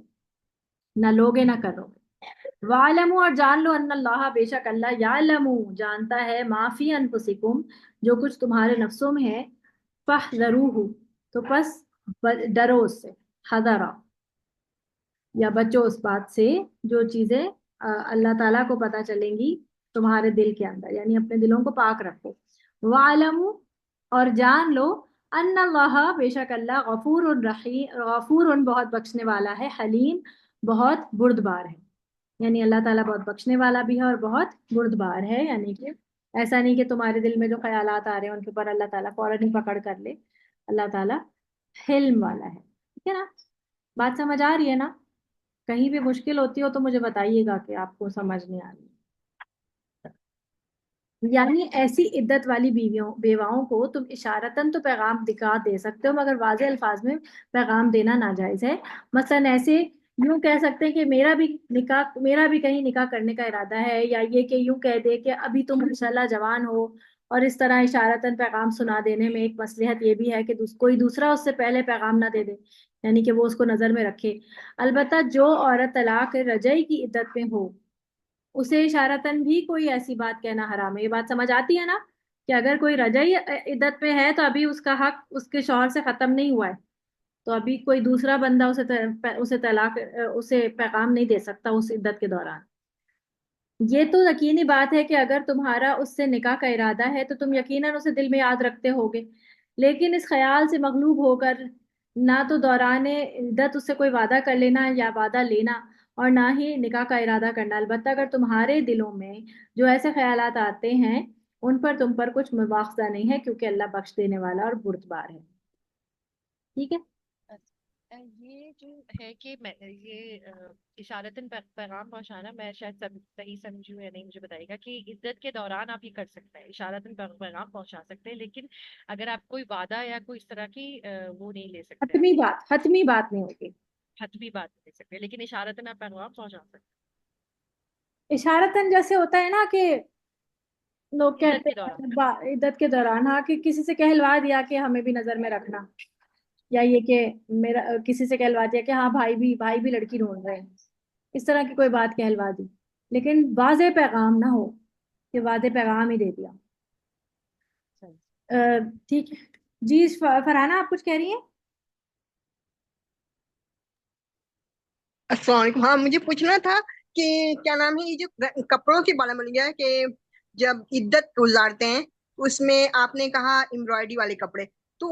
نہ لوگے نہ کرو گے۔ وَاعْلَمُوا اور جان لو ان اللہ بے شک اللہ یعلمو جانتا ہے ما فی انفسکم جو کچھ تمہارے نفسوں میں ہے، فاحذروہ تو پس ڈرو اس سے، حذرا یا بچو اس بات سے جو چیزیں اللہ تعالیٰ کو پتہ چلیں گی تمہارے دل کے اندر، یعنی اپنے دلوں کو پاک رکھو۔ وَاعْلَمُوا اور جان لو ان اللہ بے شک اللہ غفور رحیم، غفور بہت بخشنے والا ہے، حلیم بہت بردبار ہے، یعنی اللہ تعالیٰ بہت بخشنے والا بھی ہے اور بہت بردبار ہے، یعنی کہ ایسا نہیں کہ تمہارے دل میں جو خیالات آ رہے ہیں ان کے اوپر اللہ تعالیٰ فوراً ہی پکڑ کر لے، اللہ تعالیٰ حلم والا ہے، ٹھیک ہے نا؟ بات سمجھ آ رہی ہے نا؟ کہیں بھی مشکل ہوتی ہو تو مجھے بتائیے گا کہ آپ کو سمجھ نہیں آ رہی۔ یعنی ایسی عدت والی بیواؤں کو تم اشارتاً تو پیغام دکھا دے سکتے ہو، مگر واضح الفاظ میں پیغام دینا ناجائز ہے۔ مثلاً ایسے یوں کہہ سکتے ہیں کہ میرا بھی کہیں نکاح کرنے کا ارادہ ہے، یا یہ کہ یوں کہہ دے کہ ابھی تم انشاءاللہ جوان ہو، اور اس طرح اشارتاً پیغام سنا دینے میں ایک مصلحت یہ بھی ہے کہ کوئی دوسرا اس سے پہلے پیغام نہ دے دے، یعنی کہ وہ اس کو نظر میں رکھے۔ البتہ جو عورت طلاق رجعی کی عدت میں ہو اسے اشارتاً بھی کوئی ایسی بات کہنا حرام ہے۔ یہ بات سمجھ آتی ہے نا کہ اگر کوئی رجعی عدت پہ ہے تو ابھی اس کا حق اس کے شوہر سے ختم نہیں ہوا ہے، تو ابھی کوئی دوسرا بندہ اسے پیغام نہیں دے سکتا اس عدت کے دوران۔ یہ تو یقینی بات ہے کہ اگر تمہارا اس سے نکاح کا ارادہ ہے تو تم یقیناً اسے دل میں یاد رکھتے ہوگے، لیکن اس خیال سے مغلوب ہو کر نہ تو دوران عدت اس سے کوئی وعدہ کر لینا یا وعدہ لینا، اور نہ ہی نکاح کا ارادہ کرنا۔ البتہ اگر تمہارے دلوں میں جو ایسے خیالات آتے ہیں ان پر تم پر کچھ مواخذہ نہیں ہے، کیونکہ اللہ بخش دینے والا اور بردبار ہے، ٹھیک ہے؟ یہ جو ہے کہ یہ اشارتاً پیغام پہنچانا، میں شاید صحیح سمجھوں یا نہیں مجھے بتائے گا، کہ عدت کے دوران آپ یہ کر سکتے ہیں، اشارتاً پیغام پہنچا سکتے ہیں، لیکن اگر آپ کوئی وعدہ یا کوئی اس طرح کی وہ نہیں لے سکتے، آپ حتمی بات نہیں ہوگی، حتمی بات نہیں لے سکتے، لیکن اشارتاً آپ پیغام پہنچا سکتے اشارتاً جیسے ہوتا ہے نا کہ لوگ ہیں عدت کہتے کے دوران۔ ہیں عدت کے دوران، ہاں، کہ کسی سے کہلوا دیا کہ ہمیں بھی نظر میں رکھنا، یا یہ کہ میرا کسی سے کہلوا دیا کہ ہاں بھائی بھی لڑکی ڈھونڈ رہے ہیں، اس طرح کی کوئی بات کہلوا دی، لیکن واضح پیغام نہ ہو کہ واضح پیغام ہی دے دیا۔ ٹھیک ہے جی، فرحانہ آپ کچھ کہہ رہی ہیں؟ السلام علیکم۔ ہاں، مجھے پوچھنا تھا کہ کیا نام ہے، یہ جو کپڑوں کے بارے میں بول گیا کہ جب عدت گزارتے ہیں اس میں آپ نے کہا امبرائڈری والے کپڑے، تو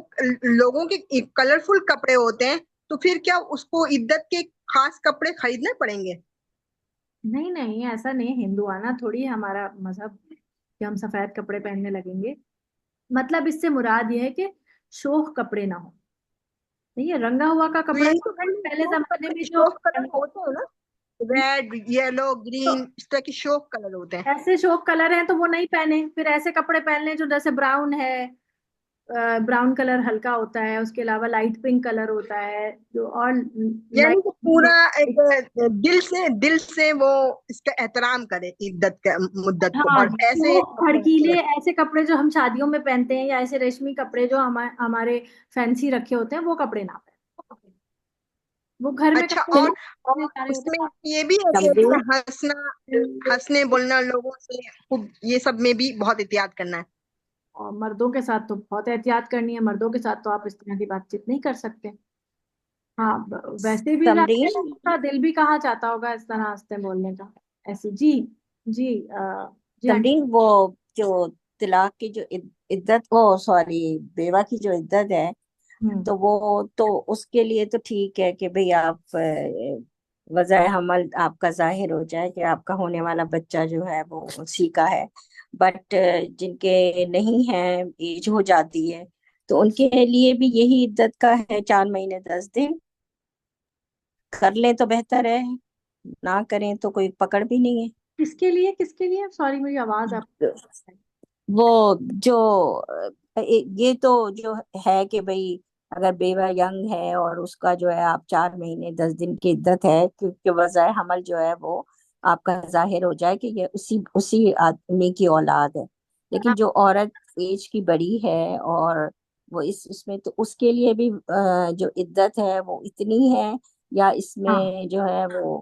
لوگوں کے کلرفل کپڑے ہوتے ہیں، تو پھر کیا اس کو عدت کے خاص کپڑے خریدنے پڑیں گے؟ نہیں ایسا نہیں، ہندوانہ تھوڑی ہے ہمارا مذہب کہ ہم سفید کپڑے پہننے لگیں گے۔ مطلب اس سے مراد یہ ہے کہ شوخ کپڑے نہ ہو، نہیں ہے رنگا ہوا کا تو کپڑا یہی تو پہلے شوق زمانے میں کلر، جو شوق کلر ہوتے ہیں نا، ریڈ، یلو، گرین، اس طرح کے شوق کلر ہوتے ہیں۔ ایسے شوق کلر ہیں تو وہ نہیں پہنے، پھر ایسے کپڑے پہن لیں جو جیسے براؤن ہے، براؤن کلر ہلکا ہوتا ہے، اس کے علاوہ لائٹ پنک کلر ہوتا ہے جو، اور یعنی کہ پورا ایک لائٹ، دل سے وہ اس کا احترام کرے عدت کا مدت کو، ہاں اور ایسے وہ بھڑکیلے ایسے کپڑے جو ہم شادیوں میں پہنتے ہیں، یا ایسے ریشمی کپڑے جو ہمارے فینسی رکھے ہوتے ہیں، وہ کپڑے نہ پہنیں، وہ گھر میں اچھا، کپڑے اور سارے اس ہوتے میں ہیں۔ یہ بھی ہے کہ تمرین ہنسنے بولنا لوگوں سے خوب، یہ سب میں بھی بہت احتیاط کرنا ہے۔ اور مردوں کے ساتھ تو بہت احتیاط کرنی ہے، مردوں کے ساتھ تو آپ اس طرح کی بات چیت نہیں کر سکتے۔ ہاں ویسے بھی تمرین کا دل بھی کہاں چاہتا ہوگا اس طرح ہنستے بولنے کا، ایسی جی جی جی آنٹی۔ تمرین وہ جو طلاق کی جو عدت، وہ سوری بیوہ کی جو عدت ہے، تو وہ تو اس کے لیے تو ٹھیک ہے کہ بھئی آپ وضع حمل آپ کا ظاہر ہو جائے کہ آپ کا ہونے والا بچہ جو ہے وہ اسی کا ہے، بٹ جن کے نہیں ہے، ایج ہو جاتی ہے، تو ان کے لیے بھی یہی عدت کا ہے، 4 مہینے 10 دن، کر لیں تو بہتر ہے، نہ کریں تو کوئی پکڑ بھی نہیں کس کے لیے سوری میری آواز آپ؟ ہے۔ وہ جو یہ تو جو ہے کہ بھئی اگر بیوہ ینگ ہے اور اس کا جو ہے آپ 4 مہینے 10 دن کی عدت ہے، کیونکہ وضع حمل جو ہے وہ آپ کا ظاہر ہو جائے کہ یہ اسی آدمی کی اولاد ہے، لیکن جو عورت ایج کی بڑی ہے اور وہ اس میں، تو اس کے لیے بھی جو عدت ہے وہ اتنی ہے، یا اس ہاں میں جو ہے وہ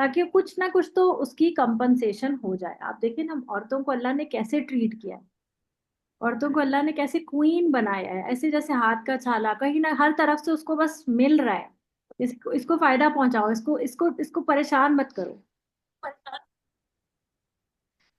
تاکہ کچھ نہ کچھ تو اس کی کمپنسیشن ہو جائے. آپ دیکھیں نا عورتوں کو اللہ نے کیسے ٹریٹ کیا ہے, عورتوں کو اللہ نے کیسے کوئین بنایا ہے, ایسے جیسے ہاتھ کا چھالا, کہیں نہ ہر طرف سے اس کو بس مل رہا ہے. اس کو فائدہ پہنچاؤ, اس کو پریشان مت کرو.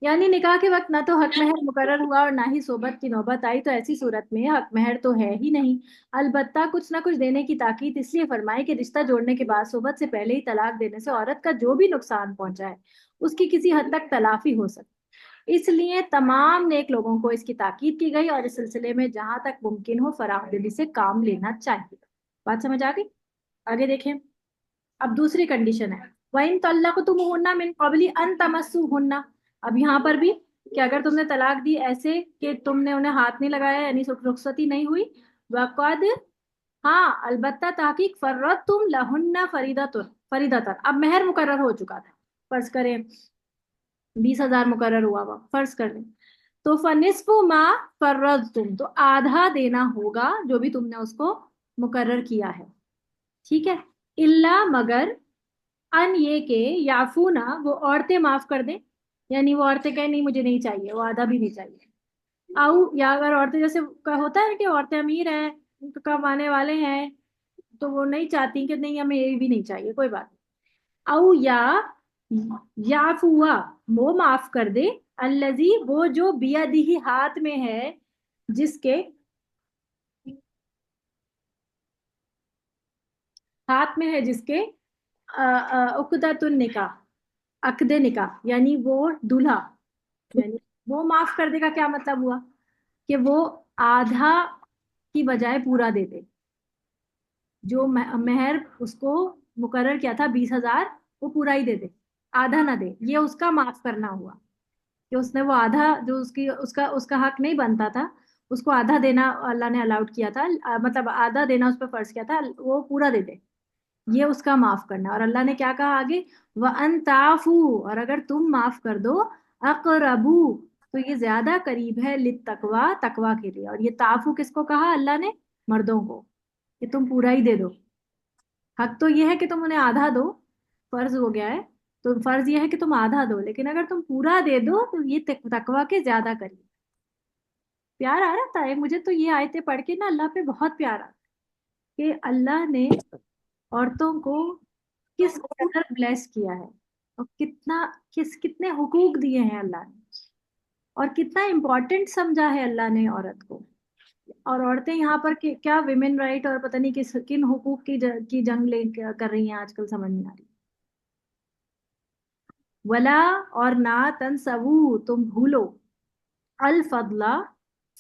یعنی نکاح کے وقت نہ تو حق مہر مقرر ہوا اور نہ ہی صحبت کی نوبت آئی, تو ایسی صورت میں حق مہر تو ہے ہی نہیں. البتہ کچھ نہ کچھ دینے کی تاکید اس لیے فرمائی کہ رشتہ جوڑنے کے بعد صحبت سے پہلے ہی طلاق دینے سے عورت کا جو بھی نقصان پہنچا ہے اس کی کسی حد تک تلافی ہو سکتی. اس لیے تمام نیک لوگوں کو اس کی تاکید کی گئی اور اس سلسلے میں جہاں تک ممکن ہو فراخ دلی سے کام لینا چاہیے. بات سمجھ آ گئی؟ آگے دیکھیں. اب دوسری کنڈیشن ہے وَإِن طَلَّقْتُمُوهُنَّ مِن قَبْلِ أَن تَمَسُّوهُنَّ. اب یہاں پر بھی کہ اگر تم نے طلاق دی ایسے کہ تم نے انہیں ہاتھ نہیں لگایا, یعنی رخصتی نہیں ہوئی. وَقَدْ, ہاں البتہ تحقیق فَرَّضْتُمْ لَهُنَّ فَرِيضَةً. اب مہر مقرر ہو چکا تھا, فرض کریں 20,000 مقرر ہوا ہوا, فرض کر لیں, تو فَنِصْفُ مَا فَرَّضْتُمْ, تو آدھا دینا ہوگا جو بھی تم نے اس کو مقرر کیا ہے. ٹھیک ہے. اللہ, مگر ان یہ کہ یعفونا, وہ عورتیں معاف کر دیں, یعنی وہ عورتیں کہیں نہیں مجھے نہیں چاہیے, وہ آدھا بھی نہیں چاہیے. او, یا اگر عورتیں جیسے ہوتا ہے کہ عورتیں امیر ہیں, کمانے والے ہیں, تو وہ نہیں چاہتی کہ نہیں ہمیں یہ بھی نہیں چاہیے, کوئی بات نہیں. او یا یعفوا, وہ معاف کر دے, الذی, وہ جو بیدہ, ہاتھ میں ہے, جس کے ہاتھ میں ہے, جس کے عقدۃ النکاح, عقد نکاح, یعنی وہ دلہا, یعنی وہ معاف کر دے گا. کیا مطلب ہوا کہ وہ آدھا کی بجائے پورا دے دے. جو مہر اس کو مقرر کیا تھا 20,000, وہ پورا ہی دے دے, آدھا نہ دے. یہ اس کا معاف کرنا ہوا کہ اس نے وہ آدھا جو اس کا حق نہیں بنتا تھا, اس کو آدھا دینا اللہ نے الاؤڈ کیا تھا, مطلب آدھا دینا اس پہ فرض کیا تھا, وہ پورا دے دے. یہ اس کا معاف کرنا. اور اللہ نے کیا کہا آگے, وَأَن تَعْفُوا, اور اگر تم معاف کر دو, اقربو, تو یہ زیادہ قریب ہے, للتقویٰ, تقویٰ کے لیے. اور یہ تعفو کس کو کہا اللہ نے؟ مردوں کو, کہ تم پورا ہی دے دو. حق تو یہ ہے کہ تم انہیں آدھا دو, فرض ہو گیا ہے, تو فرض یہ ہے کہ تم آدھا دو, لیکن اگر تم پورا دے دو تو یہ تقویٰ کے زیادہ قریب. پیار آ رہا تھا مجھے تو یہ آیتیں پڑھ کے نا اللہ پہ بہت پیار آتا کہ اللہ نے عورتوں کو کس قدر بلیس کیا ہے, اور کتنے حقوق دیے ہیں اللہ نے, اور کتنا امپورٹنٹ سمجھا ہے اللہ نے عورت کو. اور عورتیں یہاں پر کیا ویمن رائٹ اور پتہ نہیں کن حقوق کی جنگ کر رہی ہیں آج کل, سمجھ نہیں آ رہی. ولا, اور نہ, تنسو, تم بھولو, الفضل,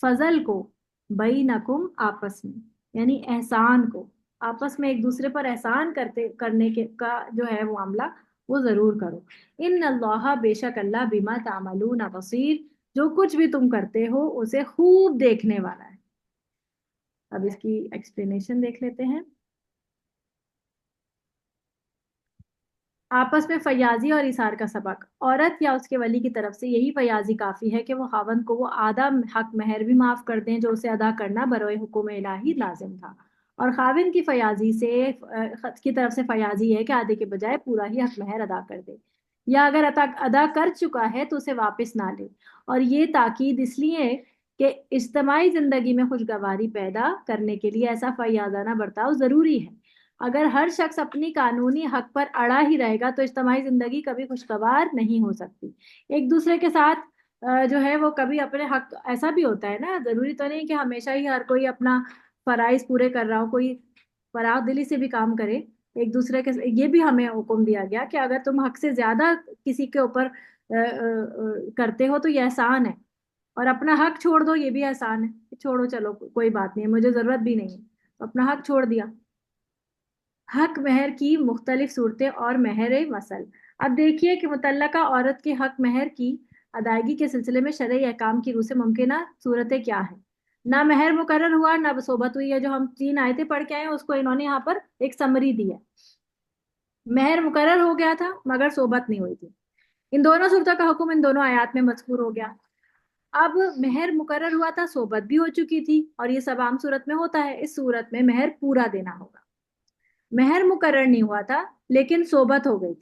فضل کو, بینکم, آپس میں, یعنی احسان کو, آپس میں ایک دوسرے پر احسان کرنے کا جو ہے وہ معاملہ, وہ ضرور کرو. ان اللہ, بے شک اللہ, بما تعملون بصیر, جو کچھ بھی تم کرتے ہو اسے خوب دیکھنے والا ہے. اب اس کی ایکسپلینیشن دیکھ لیتے ہیں. آپس میں فیاضی اور ایثار کا سبق. عورت یا اس کے ولی کی طرف سے یہی فیاضی کافی ہے کہ وہ خاوند کو وہ آدھا حق مہر بھی معاف کر دیں جو اسے ادا کرنا بروئے حکم الہی لازم تھا. اور خاوند کی فیاضی سے کی طرف سے فیاضی ہے کہ آدھے کے بجائے پورا ہی حق مہر ادا کر دے, یا اگر ادا کر چکا ہے تو اسے واپس نہ لے. اور یہ تاکید اس لیے کہ اجتماعی زندگی میں خوشگواری پیدا کرنے کے لیے ایسا فیاضانہ برتاؤ ضروری ہے. اگر ہر شخص اپنی قانونی حق پر اڑا ہی رہے گا تو اجتماعی زندگی کبھی خوشگوار نہیں ہو سکتی. ایک دوسرے کے ساتھ جو ہے وہ کبھی اپنے حق, ایسا بھی ہوتا ہے نا, ضروری تو نہیں کہ ہمیشہ ہی ہر کوئی اپنا فرائض پورے کر رہا ہو, کوئی فراغ دلی سے بھی کام کرے. ایک دوسرے کے, یہ بھی ہمیں حکم دیا گیا کہ اگر تم حق سے زیادہ کسی کے اوپر کرتے ہو تو یہ احسان ہے, اور اپنا حق چھوڑ دو, یہ بھی احسان ہے. چھوڑو, چلو کوئی بات نہیں, مجھے ضرورت بھی نہیں ہے, اپنا حق چھوڑ دیا. حق مہر کی مختلف صورتیں اور مہر وصل. اب دیکھیے کہ متعلقہ عورت کے حق مہر کی ادائیگی کے سلسلے میں شرعی احکام کی روح سے ممکنہ صورتیں کیا ہیں. نہ مہر مقرر ہوا, نہ صحبت ہوئی ہے, جو ہم 3 آیتیں پڑھ کے آئے ہیں اس کو انہوں نے یہاں پر ایک سمری دی ہے. مہر مقرر ہو گیا تھا مگر صحبت نہیں ہوئی تھی. ان دونوں صورتوں کا حکم ان دونوں آیات میں مذکور ہو گیا. اب مہر مقرر ہوا تھا, صحبت بھی ہو چکی تھی, اور یہ سب عام صورت میں ہوتا ہے. اس صورت میں مہر پورا دینا ہوگا. مہر مقرر نہیں ہوا تھا لیکن صحبت ہو گئی تھی,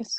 yes.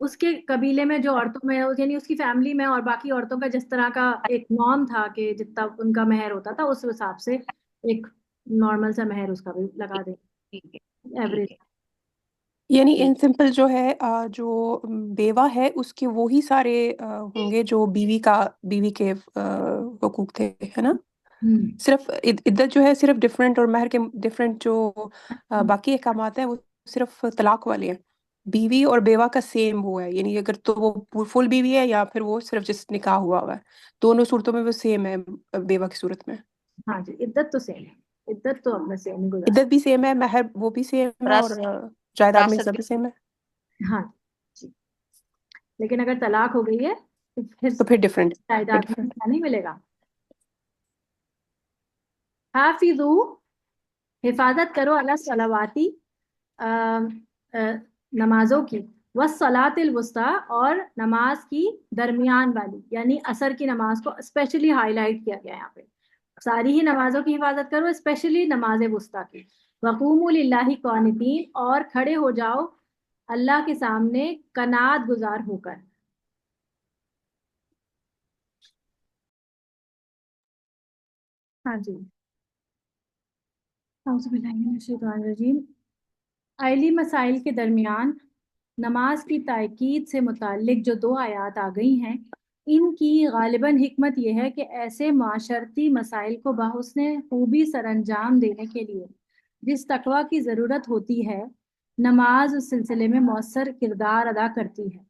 اس کے قبیلے میں جو عورتوں میں یعنی اس کی فیملی میں اور باقی عورتوں کا جس طرح کا ایک نارم تھا کہ جتنا ان کا مہر ہوتا تھا اس حساب سے ایک نارمل سا مہر اس کا بھی لگا دیں ٹھیک ہے ایوریج. ٹھیک ہے یعنی ٹھیک ان سمپل جو ہے جو بیوہ ہے اس کے وہی سارے ہوں گے جو بیوی کے حقوق تھے، ہے نا؟ صرف عدت جو ہے صرف ڈفرینٹ، اور مہر کے ڈفرینٹ جو باقی احکامات ہیں وہ صرف طلاق والے ہیں. بیوی اور بیوہ کا سیم وہ ہے، یعنی اگر تو وہ فل بیوی ہے یا پھر وہ صرف جس نکاح ہوا ہے، دونوں صورتوں میں وہ سیم ہے بیوہ کی صورت میں. ہاں جی، عدت تو سیم ہے، عدت تو اپنا سیم ہی گزارا. عدت بھی سیم ہے، مہر وہ بھی سیم ہے، اور جائیداد میں وراثت حصہ بھی سیم ہے. ہاں جی، لیکن اگر طلاق ہو گئی ہے تو پھر ڈفرینٹ. جائیداد میں حصہ نہیں ملے گا. حافظو، حفاظت کرو علی الصلواتی، نمازوں کی، والصلاۃ الوسطیٰ، اور نماز کی درمیان والی یعنی عصر کی نماز کو اسپیشلی ہائی لائٹ کیا گیا یہاں پہ. ساری ہی نمازوں کی حفاظت کرو، اسپیشلی نماز وسطیٰ کی. وقوموا للہ قانتین، اور کھڑے ہو جاؤ اللہ کے سامنے قناعت گزار ہو کر. ہاں جی، اعوذ باللہ من الشیطان الرجیم. آئلی مسائل کے درمیان نماز کی تاکید سے متعلق جو 2 آیات آ گئی ہیں، ان کی غالباً حکمت یہ ہے کہ ایسے معاشرتی مسائل کو بحسن خوبی سر انجام دینے کے لیے جس تقوی کی ضرورت ہوتی ہے، نماز اس سلسلے میں مؤثر کردار ادا کرتی ہے.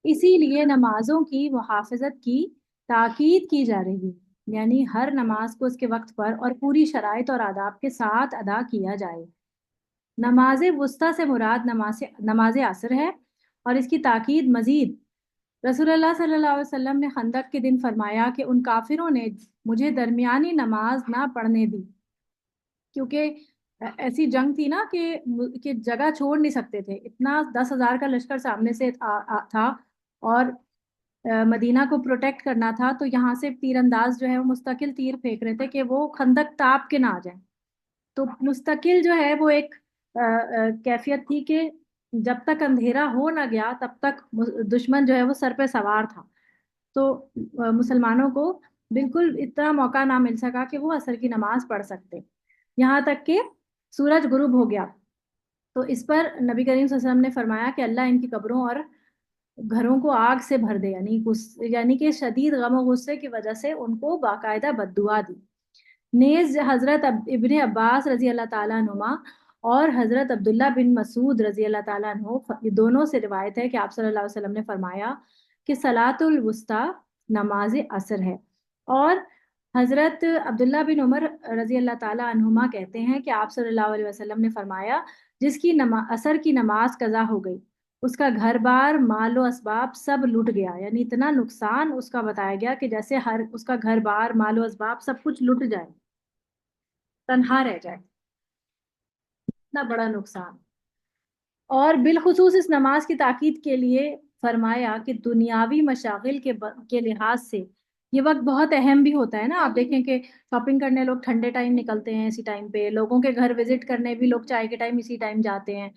اسی لیے نمازوں کی محافظت کی تاکید کی جا رہی ہے، یعنی ہر نماز کو اس کے وقت پر اور پوری شرائط اور آداب کے ساتھ ادا کیا جائے. نماز وسطیٰ سے مراد نماز عصر ہے، اور اس کی تاکید مزید رسول اللہ صلی اللہ علیہ وسلم نے خندق کے دن فرمایا کہ ان کافروں نے مجھے درمیانی نماز نہ پڑھنے دی، کیونکہ ایسی جنگ تھی نا کہ جگہ چھوڑ نہیں سکتے تھے، اتنا 10,000 کا لشکر سامنے سے تھا اور مدینہ کو پروٹیکٹ کرنا تھا، تو یہاں سے تیر انداز جو ہے وہ مستقل تیر پھینک رہے تھے کہ وہ خندق ٹاپ کے نہ آ جائیں. تو مستقل جو ہے وہ ایک کیفیت تھی کہ جب تک اندھیرا ہو نہ گیا تب تک دشمن جو ہے وہ سر پہ سوار تھا. تو مسلمانوں کو بالکل اتنا موقع نہ مل سکا کہ وہ عصر کی نماز پڑھ سکتے، یہاں تک کہ سورج غروب ہو گیا. تو اس پر نبی کریم صلی اللہ علیہ وسلم نے فرمایا کہ اللہ ان کی قبروں اور گھروں کو آگ سے بھر دے، یعنی کہ شدید غم و غصے کی وجہ سے ان کو باقاعدہ بددعا دی. نیز حضرت ابن عباس رضی اللہ تعالیٰ عنہما اور حضرت عبداللہ بن مسعود رضی اللہ تعالیٰ عنہ، یہ دونوں سے روایت ہے کہ آپ صلی اللہ علیہ وسلم نے فرمایا کہ صلاۃ الوسطیٰ نماز عصر ہے. اور حضرت عبداللہ بن عمر رضی اللہ تعالیٰ عنہما کہتے ہیں کہ آپ صلی اللہ علیہ وسلم نے فرمایا جس کی عصر کی نماز قضا ہو گئی اس کا گھر بار مال و اسباب سب لٹ گیا، یعنی اتنا نقصان اس کا بتایا گیا کہ جیسے اس کا گھر بار مال و اسباب سب کچھ لٹ جائے، تنہا رہ جائے، اتنا بڑا نقصان. اور بالخصوص اس نماز کی تاکید کے لیے فرمایا کہ دنیاوی مشاغل کے لحاظ سے یہ وقت بہت اہم بھی ہوتا ہے نا. آپ دیکھیں کہ شاپنگ کرنے لوگ ٹھنڈے ٹائم نکلتے ہیں، اسی ٹائم پہ لوگوں کے گھر وزٹ کرنے بھی لوگ چائے کے ٹائم اسی ٹائم جاتے ہیں.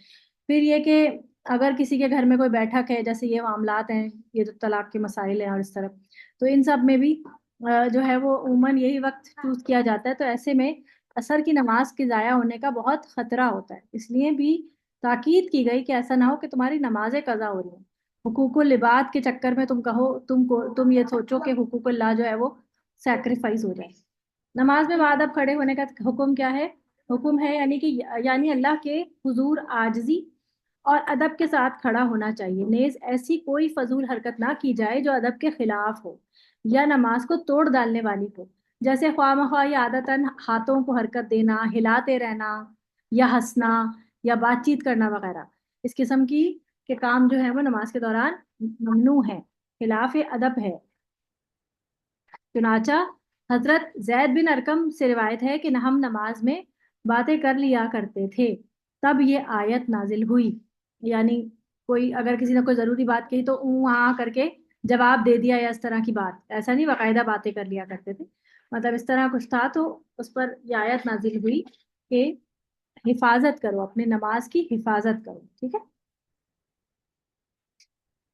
پھر یہ کہ اگر کسی کے گھر میں کوئی بیٹھک ہے، جیسے یہ معاملات ہیں، یہ جو طلاق کے مسائل ہیں اور اس طرف، تو ان سب میں بھی جو ہے وہ عموماً یہی وقت چوز کیا جاتا ہے. تو ایسے میں عصر کی نماز کے ضائع ہونے کا بہت خطرہ ہوتا ہے، اس لیے بھی تاکید کی گئی کہ ایسا نہ ہو کہ تمہاری نمازیں قضا ہو رہی ہیں، حقوق العباد کے چکر میں تم یہ سوچو کہ حقوق اللہ جو ہے وہ سیکریفائز ہو جائے. نماز میں بعد اب کھڑے ہونے کا حکم کیا ہے؟ حکم ہے یعنی اللہ کے حضور عاجزی اور ادب کے ساتھ کھڑا ہونا چاہیے. نیز ایسی کوئی فضول حرکت نہ کی جائے جو ادب کے خلاف ہو یا نماز کو توڑ ڈالنے والی ہو، جیسے خواہ مخواہ یا عادتاً ہاتھوں کو حرکت دینا، ہلاتے رہنا یا ہنسنا یا بات چیت کرنا وغیرہ. اس قسم کے کام جو ہے وہ نماز کے دوران ممنوع ہے، خلاف ادب ہے. چنانچہ حضرت زید بن ارقم سے روایت ہے کہ ہم نماز میں باتیں کر لیا کرتے تھے، تب یہ آیت نازل ہوئی. یعنی اگر کسی نے کوئی ضروری بات کہی تو وہاں کر کے جواب دے دیا یا اس طرح کی بات، ایسا نہیں، باقاعدہ باتیں کر لیا کرتے تھے. مطلب اس طرح کچھ تھا، تو اس پر یہ آیت نازل ہوئی کہ حفاظت کرو، اپنے نماز کی حفاظت کرو. ٹھیک ہے.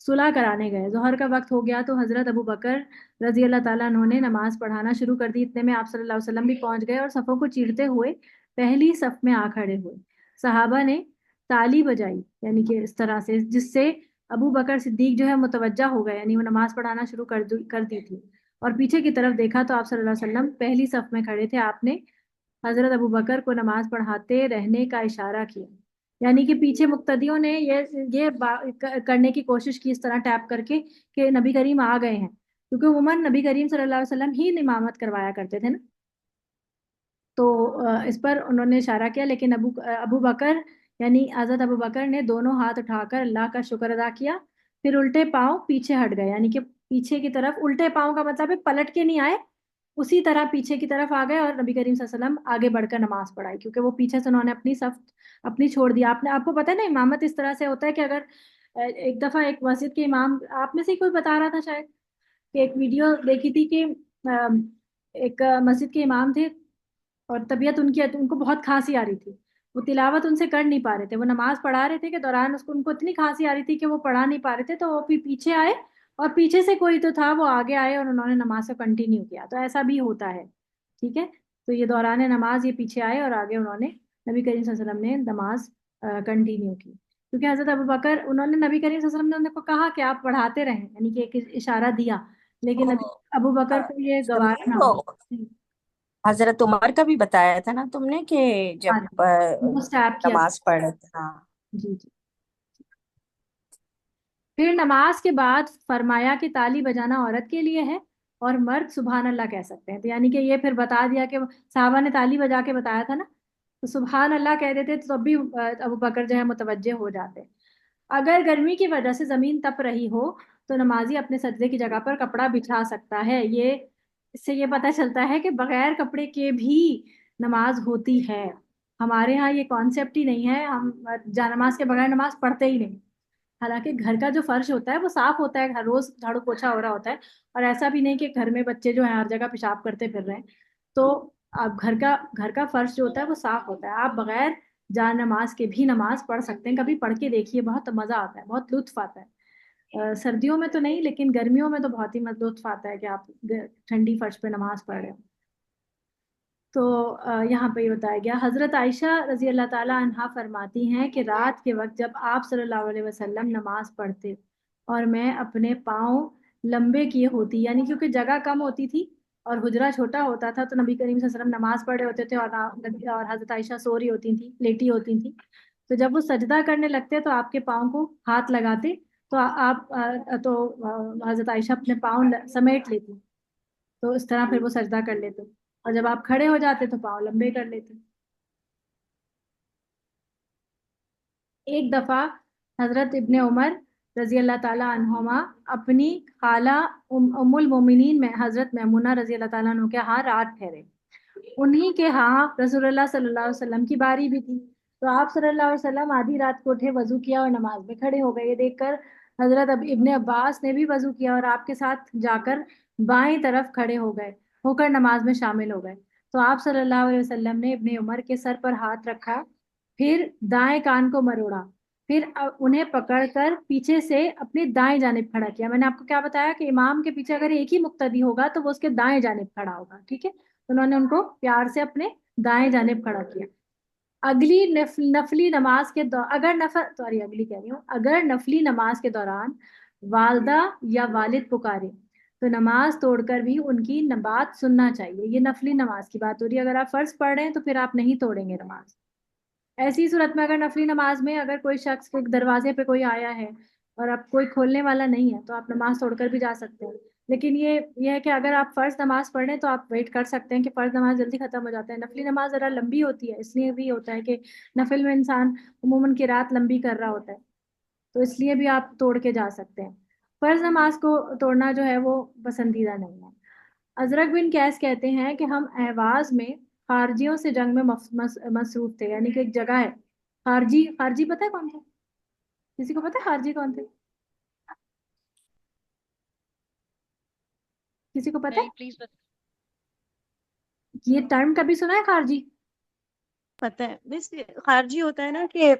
صلح کرانے گئے. ظہر کا وقت ہو گیا تو حضرت ابو بکر رضی اللہ تعالیٰ عنہ نے نماز پڑھانا شروع کر دی. اتنے میں آپ صلی اللہ علیہ وسلم بھی پہنچ گئے اور صفوں کو چیرتے ہوئے پہلی صف میں آ کھڑے ہوئے. صحابہ نے تالی بجائی یعنی کہ اس طرح سے جس سے ابو بکر صدیق جو ہے متوجہ ہو گئے, یعنی وہ نماز پڑھانا شروع کر دی تھی. اور پیچھے کی طرف دیکھا تو آپ صلی اللہ علیہ وسلم پہلی صف میں کھڑے تھے. آپ نے حضرت ابو بکر کو نماز پڑھاتے رہنے کا اشارہ کیا, یعنی کہ پیچھے مقتدیوں نے یہ کرنے کی کوشش کی اس طرح ٹیپ کر کے کہ نبی کریم آ گئے ہیں, کیونکہ عموماً نبی کریم صلی اللہ علیہ وسلم ہی امامت کروایا کرتے تھے نا. تو اس پر انہوں نے اشارہ کیا, لیکن ابو بکر یعنی حضرت ابو بکر نے دونوں ہاتھ اٹھا کر اللہ کا شکر ادا کیا, پھر الٹے پاؤں پیچھے ہٹ گئے, یعنی کہ پیچھے کی طرف. الٹے پاؤں کا مطلب ہے پلٹ کے نہیں آئے, اسی طرح پیچھے کی طرف آ گئے اور نبی کریم صلی اللہ علیہ وسلم آگے بڑھ کر نماز پڑھائی, کیونکہ وہ پیچھے سے انہوں نے اپنی صف اپنی چھوڑ دی. آپ کو پتہ ہے نا امامت اس طرح سے ہوتا ہے کہ اگر ایک دفعہ ایک مسجد کے امام, آپ میں سے کوئی بتا رہا تھا شاید کہ ایک ویڈیو دیکھی تھی کہ ایک مسجد کے امام تھے اور طبیعت ان کو بہت کھانسی آ رہی تھی, وہ تلاوت ان سے کر نہیں پا رہے تھے, وہ نماز پڑھا رہے تھے کہ دوران ان کو اتنی کھانسی آ رہی تھی کہ وہ پڑھا نہیں پا رہے تھے, تو وہ پیچھے آئے اور پیچھے سے کوئی تو تھا وہ آگے آئے اور انہوں نے نماز کو کنٹینیو کیا. تو ایسا بھی ہوتا ہے, ٹھیک ہے. تو یہ دوران نماز یہ پیچھے آئے اور آگے انہوں نے نبی کریم صلی اللہ علیہ وسلم نے نماز کنٹینیو کی, کیونکہ حضرت ابو بکر انہوں نے نبی کریم صلی اللہ علیہ وسلم نے ان کو کہا کہ آپ پڑھاتے رہیں, یعنی کہ ایک اشارہ دیا, لیکن ابو بکر کو یہ گوارا نہ ہوا. حضرت عمر کا بھی بتایا تھا نا تم نے کہ جب نماز پڑھ رہے تھے. ہاں جی جی. پھر نماز کے بعد فرمایا کہ تالی بجانا عورت کے لیے ہے اور مرد سبحان اللہ کہہ سکتے ہیں. تو یعنی کہ یہ پھر بتا دیا کہ صحابہ نے تالی بجا کے بتایا تھا نا, تو سبحان اللہ کہہ دیتے تو تب بھی ابو بکر جو ہے متوجہ ہو جاتے. اگر گرمی کی وجہ سے زمین تپ رہی ہو تو نمازی اپنے سجدے کی جگہ پر کپڑا بچھا سکتا ہے. اس سے یہ پتہ چلتا ہے کہ بغیر کپڑے کے بھی نماز ہوتی ہے. ہمارے ہاں یہ کانسیپٹ ہی نہیں ہے, ہم نماز کے بغیر نماز پڑھتے ہی نہیں. حالانکہ گھر کا جو فرش ہوتا ہے وہ صاف ہوتا ہے, ہر روز جھاڑو پوچھا ہو رہا ہوتا ہے, اور ایسا بھی نہیں کہ گھر میں بچے جو ہیں ہر جگہ پیشاب کرتے پھر رہے ہیں. تو آپ گھر کا فرش جو ہوتا ہے وہ صاف ہوتا ہے. آپ بغیر جا نماز کے بھی نماز پڑھ سکتے ہیں. کبھی پڑھ کے دیکھیے, بہت مزہ آتا ہے, بہت لطف آتا ہے. سردیوں میں تو نہیں, لیکن گرمیوں میں تو بہت ہی لطف آتا ہے کہ آپ ٹھنڈی فرش پہ نماز پڑھ رہے ہو. تو یہاں پہ یہ بتایا گیا. حضرت عائشہ رضی اللہ تعالی عنہا فرماتی ہیں کہ رات کے وقت جب آپ صلی اللہ علیہ وسلم نماز پڑھتے اور میں اپنے پاؤں لمبے کیے ہوتی, یعنی کیونکہ جگہ کم ہوتی تھی اور حجرہ چھوٹا ہوتا تھا, تو نبی کریم صلی اللہ علیہ وسلم نماز پڑھ رہے ہوتے تھے اور حضرت عائشہ سو رہی ہوتی تھیں, لیٹی ہوتی تھیں. تو جب وہ سجدہ کرنے لگتے تو آپ کے پاؤں کو ہاتھ لگاتے, تو حضرت عائشہ اپنے پاؤں سمیٹ لیتی, تو اس طرح پھر وہ سجدہ کر لیتے, اور جب آپ کھڑے ہو جاتے تو پاؤں لمبے کر لیتے. ایک دفعہ حضرت ابن عمر رضی اللہ تعالیٰ عنہما اپنی خالہ ام المومنین میں حضرت میمونہ رضی اللہ تعالیٰ عنہ کے ہاں رات ٹھہرے. انہی کے ہاں رسول اللہ صلی اللہ علیہ وسلم کی باری بھی تھی. تو آپ صلی اللہ علیہ وسلم آدھی رات کو اٹھے, وضو کیا اور نماز میں کھڑے ہو گئے. یہ دیکھ کر حضرت ابن عباس نے بھی وضو کیا اور آپ کے ساتھ جا کر بائیں طرف کھڑے ہو کر نماز میں شامل ہو گئے. تو آپ صلی اللہ علیہ وسلم نے ابن عمر کے سر پر ہاتھ رکھا, پھر دائیں کان کو مروڑا, پھر انہیں پکڑ کر پیچھے سے اپنی دائیں جانب کھڑا کیا. میں نے آپ کو کیا بتایا کہ امام کے پیچھے اگر ایک ہی مقتدی ہوگا تو وہ اس کے دائیں جانب کھڑا ہوگا, ٹھیک ہے. انہوں نے ان کو پیار سے اپنے دائیں جانب کھڑا کیا. اگلی نفلی نماز کے اگر نفلی نماز کے دوران والدہ یا والد پکارے تو نماز توڑ کر بھی ان کی بات سننا چاہیے. یہ نفلی نماز کی بات ہو رہی ہے. اگر آپ فرض پڑھ رہے ہیں تو پھر آپ نہیں توڑیں گے نماز. ایسی صورت میں اگر نفلی نماز میں اگر کوئی شخص کے دروازے پہ کوئی آیا ہے اور اب کوئی کھولنے والا نہیں ہے تو آپ نماز توڑ کر بھی جا سکتے ہیں. لیکن یہ ہے کہ اگر آپ فرض نماز پڑھ رہے ہیں تو آپ ویٹ کر سکتے ہیں کہ فرض نماز جلدی ختم ہو جاتا ہے. نفلی نماز ذرا لمبی ہوتی ہے, اس لیے بھی ہوتا ہے کہ نفل میں انسان عموماً کی رات لمبی کر رہا ہوتا ہے, تو اس لیے بھی آپ توڑ کے جا سکتے ہیں. فرض نماز کو توڑنا جو ہے وہ پسندیدہ نہیں ہے. ازرق بن کیس کہتے ہیں کہ ہم اہواز میں خارجیوں سے جنگ میں مصروف تھے, یعنی کہ ایک جگہ ہے خارجی پتہ ہے کون تھے؟ کسی کو پتہ ہے خارجی کون تھے؟ کسی کو پتہ ہے؟ پلیز یہ ٹرم کبھی سنا ہے خارجی؟ پتہ ہے بس خارجی ہوتا ہے نا کہ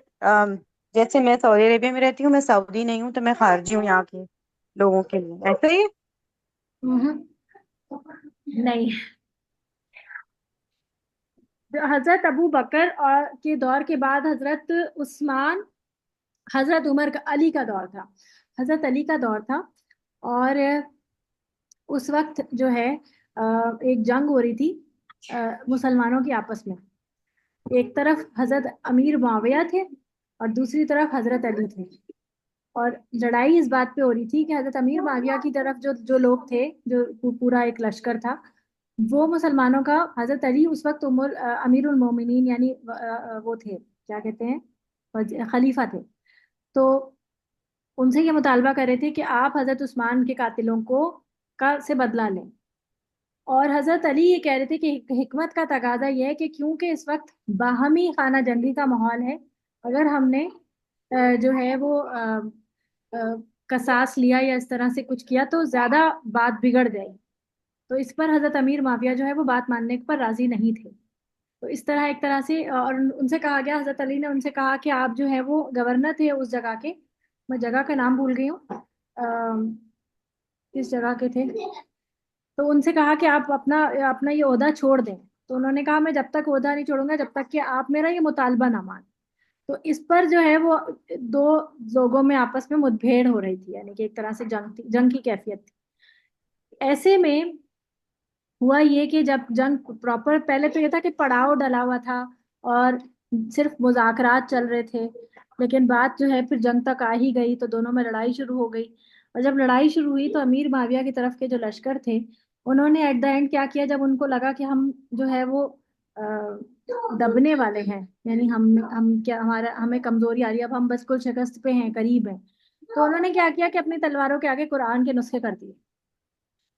جیسے میں سعودی عربیہ میں رہتی ہوں، میں سعودی نہیں ہوں، تو میں خارجی ہوں یہاں کے لوگوں کے لیے، ایسا ہی ہے؟ نہیں، حضرت ابو بکر اور کے دور کے بعد حضرت عثمان، حضرت عمر کا، علی کا دور تھا، حضرت علی کا دور تھا، اور اس وقت جو ہے ایک جنگ ہو رہی تھی مسلمانوں کی آپس میں. ایک طرف حضرت امیر معاویہ تھے اور دوسری طرف حضرت علی تھے، اور لڑائی اس بات پہ ہو رہی تھی کہ حضرت امیر معاویہ کی طرف جو لوگ تھے، جو پورا ایک لشکر تھا، وہ مسلمانوں کا، حضرت علی اس وقت امیر المومنین یعنی وہ تھے، کیا کہتے ہیں، خلیفہ تھے. تو ان سے یہ مطالبہ کر رہے تھے کہ آپ حضرت عثمان کے قاتلوں سے بدلہ لیں. اور حضرت علی یہ کہہ رہے تھے کہ حکمت کا تقاضا یہ ہے کہ کیونکہ اس وقت باہمی خانہ جنگی کا ماحول ہے، اگر ہم نے جو ہے وہ قصاص لیا یا اس طرح سے کچھ کیا تو زیادہ بات بگڑ جائے. تو اس پر حضرت امیر معاویہ جو ہے وہ بات ماننے پر راضی نہیں تھے. تو اس طرح ایک طرح سے، اور ان سے کہا گیا، حضرت علی نے ان سے کہا کہ آپ جو ہے وہ گورنر تھے اس جگہ کے، میں جگہ کا نام بھول گئی ہوں، کس جگہ کے تھے، تو ان سے کہا کہ آپ اپنا یہ عہدہ چھوڑ دیں. تو انہوں نے کہا میں جب تک عہدہ نہیں چھوڑوں گا جب تک کہ آپ میرا یہ مطالبہ نہ مان. تو اس پر جو ہے وہ دو لوگوں میں آپس میں مدبھیڑ ہو رہی تھی، یعنی کہ ایک طرح سے جنگ کی کیفیت تھی. ایسے میں ہوا یہ کہ جب جنگ پراپر، پہلے تو یہ تھا کہ پڑاؤ ڈلا ہوا تھا اور صرف مذاکرات چل رہے تھے، لیکن بات جو ہے پھر جنگ تک آ ہی گئی، تو دونوں میں لڑائی شروع ہو گئی. اور جب لڑائی شروع ہوئی تو امیر معاویہ کی طرف کے جو لشکر تھے انہوں نے ایٹ دا اینڈ کیا کیا، جب ان کو لگا کہ ہم جو ہے وہ دبنے والے ہیں، یعنی ہم کیا، ہمیں کمزوری آ رہی ہے، اب ہم بس کل شکست پہ ہیں، قریب ہیں، تو انہوں نے کیا کیا کہ اپنی تلواروں کے آگے قرآن کے نسخے کر دیے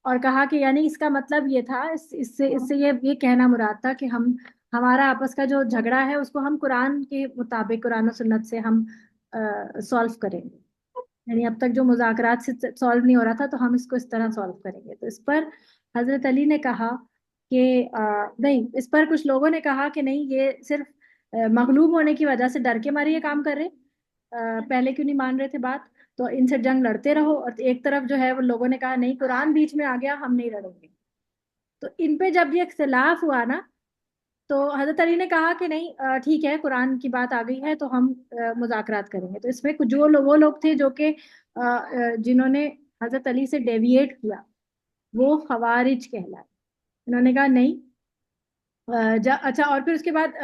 اور کہا کہ یعنی اس کا مطلب یہ تھا، اس سے یہ کہنا مراد تھا کہ ہمارا آپس کا جو جھگڑا ہے اس کو ہم قرآن کے مطابق، قرآن و سنت سے ہم سولو کریں گے. یعنی اب تک جو مذاکرات سے سولو نہیں ہو رہا تھا تو ہم اس کو اس طرح سولو کریں گے. تو اس پر حضرت علی نے کہا کہ نہیں، اس پر کچھ لوگوں نے کہا کہ نہیں، یہ صرف مغلوب ہونے کی وجہ سے ڈر کے مارے یہ کام کر رہے، پہلے کیوں نہیں مان رہے تھے بات، تو ان سے جنگ لڑتے رہو. اور ایک طرف جو ہے وہ لوگوں نے کہا نہیں، قرآن بیچ میں آ گیا، ہم نہیں لڑیں گے. تو ان پہ جب یہ اختلاف ہوا نا، تو حضرت علی نے کہا کہ نہیں ٹھیک ہے، قرآن کی بات آ گئی ہے تو ہم مذاکرات کریں گے. تو اس میں وہ لوگ تھے جو کہ جنہوں نے حضرت علی سے ڈیویٹ کیا، وہ خوارج کہلائے. انہوں نے کہا نہیں، اچھا. اور پھر اس کے بعد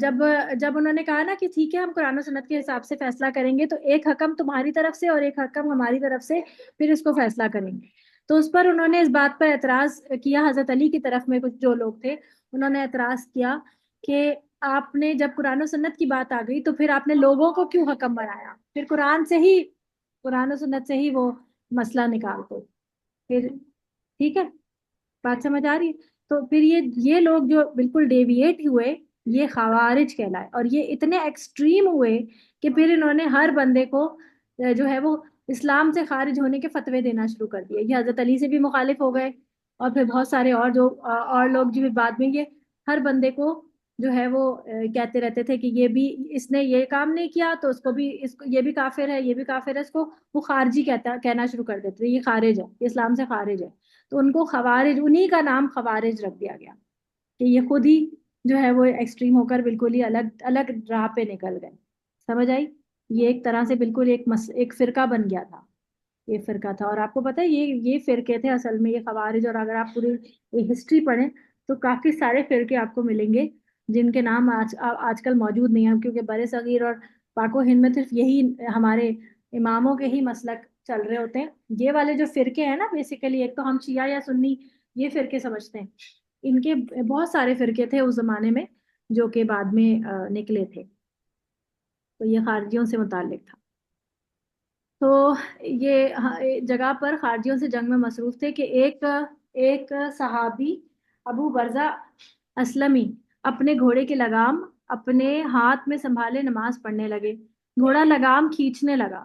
جب انہوں نے کہا نا کہ ٹھیک ہے ہم قرآن و سنت کے حساب سے فیصلہ کریں گے، تو ایک حکم تمہاری طرف سے اور ایک حکم ہماری طرف سے، پھر اس کو فیصلہ کریں گے. تو اس پر انہوں نے اس بات پر اعتراض کیا، حضرت علی کی طرف میں کچھ جو لوگ تھے انہوں نے اعتراض کیا کہ آپ نے جب قرآن و سنت کی بات آ گئی تو پھر آپ نے لوگوں کو کیوں حکم بنایا، پھر قرآن و سنت سے ہی وہ مسئلہ نکالتے پھر. ٹھیک ہے، بات سمجھ آ رہی ہے؟ تو پھر یہ لوگ جو بالکل ڈیویٹ ہوئے یہ خوارج کہلائے، اور یہ اتنے ایکسٹریم ہوئے کہ پھر انہوں نے ہر بندے کو جو ہے وہ اسلام سے خارج ہونے کے فتوے دینا شروع کر دیے. یہ حضرت علی سے بھی مخالف ہو گئے، اور پھر بہت سارے اور لوگ جو بعد میں یہ ہر بندے کو جو ہے وہ کہتے رہتے تھے کہ یہ بھی، اس نے یہ کام نہیں کیا تو اس کو بھی، یہ بھی کافر ہے، یہ بھی کافر ہے، اس کو وہ خارجی کہنا شروع کر دیتے تھے، یہ خارج ہے، یہ اسلام سے خارج ہے. تو ان کو خوارج، انہی کا نام خوارج رکھ دیا گیا کہ یہ خود ہی جو ہے وہ ایکسٹریم ہو کر بالکل ہی الگ راہ پہ نکل گئے. سمجھ آئی؟ یہ ایک طرح سے بالکل ایک فرقہ بن گیا تھا، یہ فرقہ تھا. اور آپ کو پتہ ہے یہ فرقے تھے اصل میں، یہ خوارج. اور اگر آپ پوری ہسٹری پڑھیں تو کافی سارے فرقے آپ کو ملیں گے جن کے نام آج کل موجود نہیں ہیں، کیونکہ بر صغیر اور پاک و ہند میں صرف یہی ہمارے اماموں کے ہی مسلک چل رہے ہوتے ہیں. یہ والے جو فرقے ہیں نا، بیسیکلی ایک تو ہم شیعہ یا سنی یہ فرقے سمجھتے ہیں، ان کے بہت سارے فرقے تھے اس زمانے میں جو کہ بعد میں نکلے تھے. تو یہ خارجیوں سے متعلق تھا. تو یہ جگہ پر خارجیوں سے جنگ میں مصروف تھے کہ ایک صحابی ابو برزہ اسلمی اپنے گھوڑے کے لگام اپنے ہاتھ میں سنبھالے نماز پڑھنے لگے. گھوڑا لگام کھینچنے لگا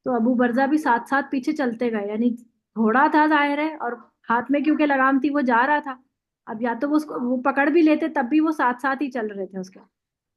تو ابو برزہ بھی ساتھ ساتھ پیچھے چلتے گئے، یعنی گھوڑا تھا ظاہر ہے، اور ہاتھ میں کیونکہ لگام تھی وہ جا رہا تھا. اب یا تو وہ پکڑ بھی لیتے تب بھی وہ ساتھ ساتھ ہی چل رہے تھے اس کے.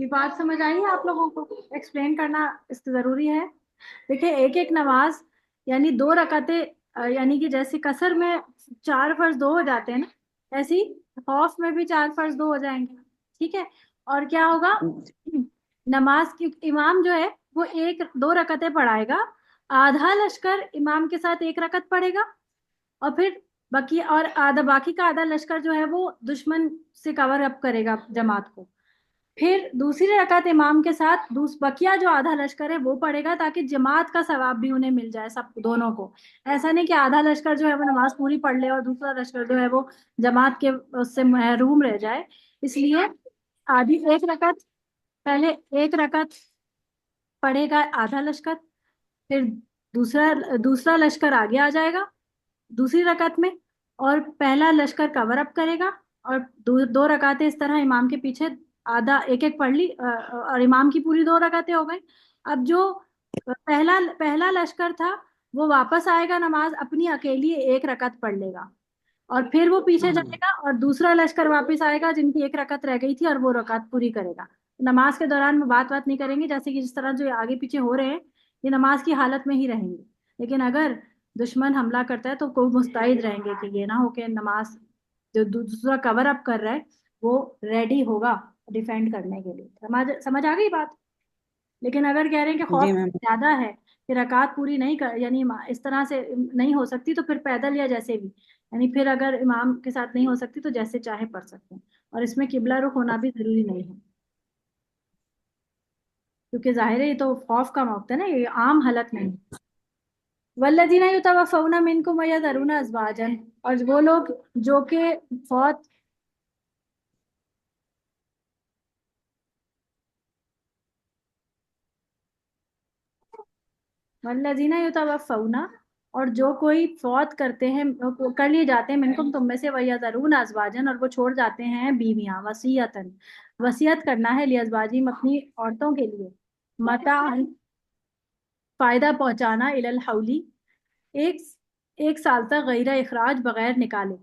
یہ بات سمجھ آئی ہے آپ لوگوں کو؟ ایکسپلین کرنا اس ضروری ہے. دیکھیں ایک ایک نماز یعنی 2 رکعتیں، یعنی کہ جیسے قصر میں 4 فرض 2 ہو جاتے ہیں نا، ایسے ہی خوف میں بھی 4 فرض 2 ہو جائیں گے. ٹھیک ہے. اور کیا ہوگا، نماز کی امام جو ہے وہ 2 رکعتیں پڑھائے گا، آدھا لشکر امام کے ساتھ 1 رکعت پڑھے گا، اور پھر باقی کا آدھا لشکر جو ہے وہ دشمن سے کور اپ کرے گا جماعت کو. پھر دوسری رکعت امام کے ساتھ بقیہ جو آدھا لشکر ہے وہ پڑھے گا، تاکہ جماعت کا ثواب بھی انہیں مل جائے سب دونوں کو. ایسا نہیں کہ آدھا لشکر جو ہے وہ نماز پوری پڑھ لے اور دوسرا لشکر جو ہے وہ جماعت کے اس سے محروم رہ جائے. اس لیے پہلے 1 رکعت پڑھے گا آدھا لشکر، پھر دوسرا لشکر آگے آ جائے گا دوسری رکعت میں، اور پہلا لشکر کور اپ کرے گا، اور 2 رکعتیں اس طرح امام کے پیچھے آدھا ایک پڑھ لی، اور امام کی پوری 2 رکعتیں ہو گئی. اب جو پہلا لشکر تھا وہ واپس آئے گا نماز اپنی اکیلی 1 رکعت پڑھ لے گا، اور پھر وہ پیچھے جائے گا اور دوسرا لشکر واپس آئے گا جن کی 1 رکعت رہ گئی تھی، اور وہ رکعت پوری کرے گا. نماز کے دوران میں بات نہیں کریں گے، جیسے کہ جس طرح جو آگے پیچھے ہو رہے ہیں یہ نماز کی حالت میں ہی رہیں گے. لیکن اگر دشمن حملہ کرتا ہے تو کوئی مستعد رہیں گے کہ یہ نہ ہو کہ نماز جو دوسرا کور اپ کر رہا ہے وہ ریڈی ہوگا ڈیفینڈ کرنے کے لیے. سمجھ آ گئی بات؟ لیکن اگر کہہ رہے ہیں کہ خوف جی میم. زیادہ ہے کہ رکعت پوری نہیں یعنی اس طرح سے نہیں ہو سکتی، تو پھر پیدل یا جیسے بھی، یعنی پھر اگر امام کے ساتھ نہیں ہو سکتی تو جیسے چاہے پڑھ سکتے ہیں. اور اس میں قبلہ رخ ہونا بھی ضروری نہیں ہے، کیونکہ ظاہر ہے یہ تو خوف کا موقع ہے نا، یہ عام حالت نہیں. والذین یتوفون منکم ویذرون ازواجا، اور وہ لوگ جو کہ فوت والذین یتوفون، اور جو کوئی فوت کرتے ہیں کر لیے جاتے ہیں منکم تم میں سے، ویذرون ازواجا، اور وہ چھوڑ جاتے ہیں بیویاں، وصیت کرنا ہے لازواجہم اپنی عورتوں کے لیے، متاعن فائدہ پہنچانا، الی الحولی ایک سال تک، غیر اخراج بغیر نکالے.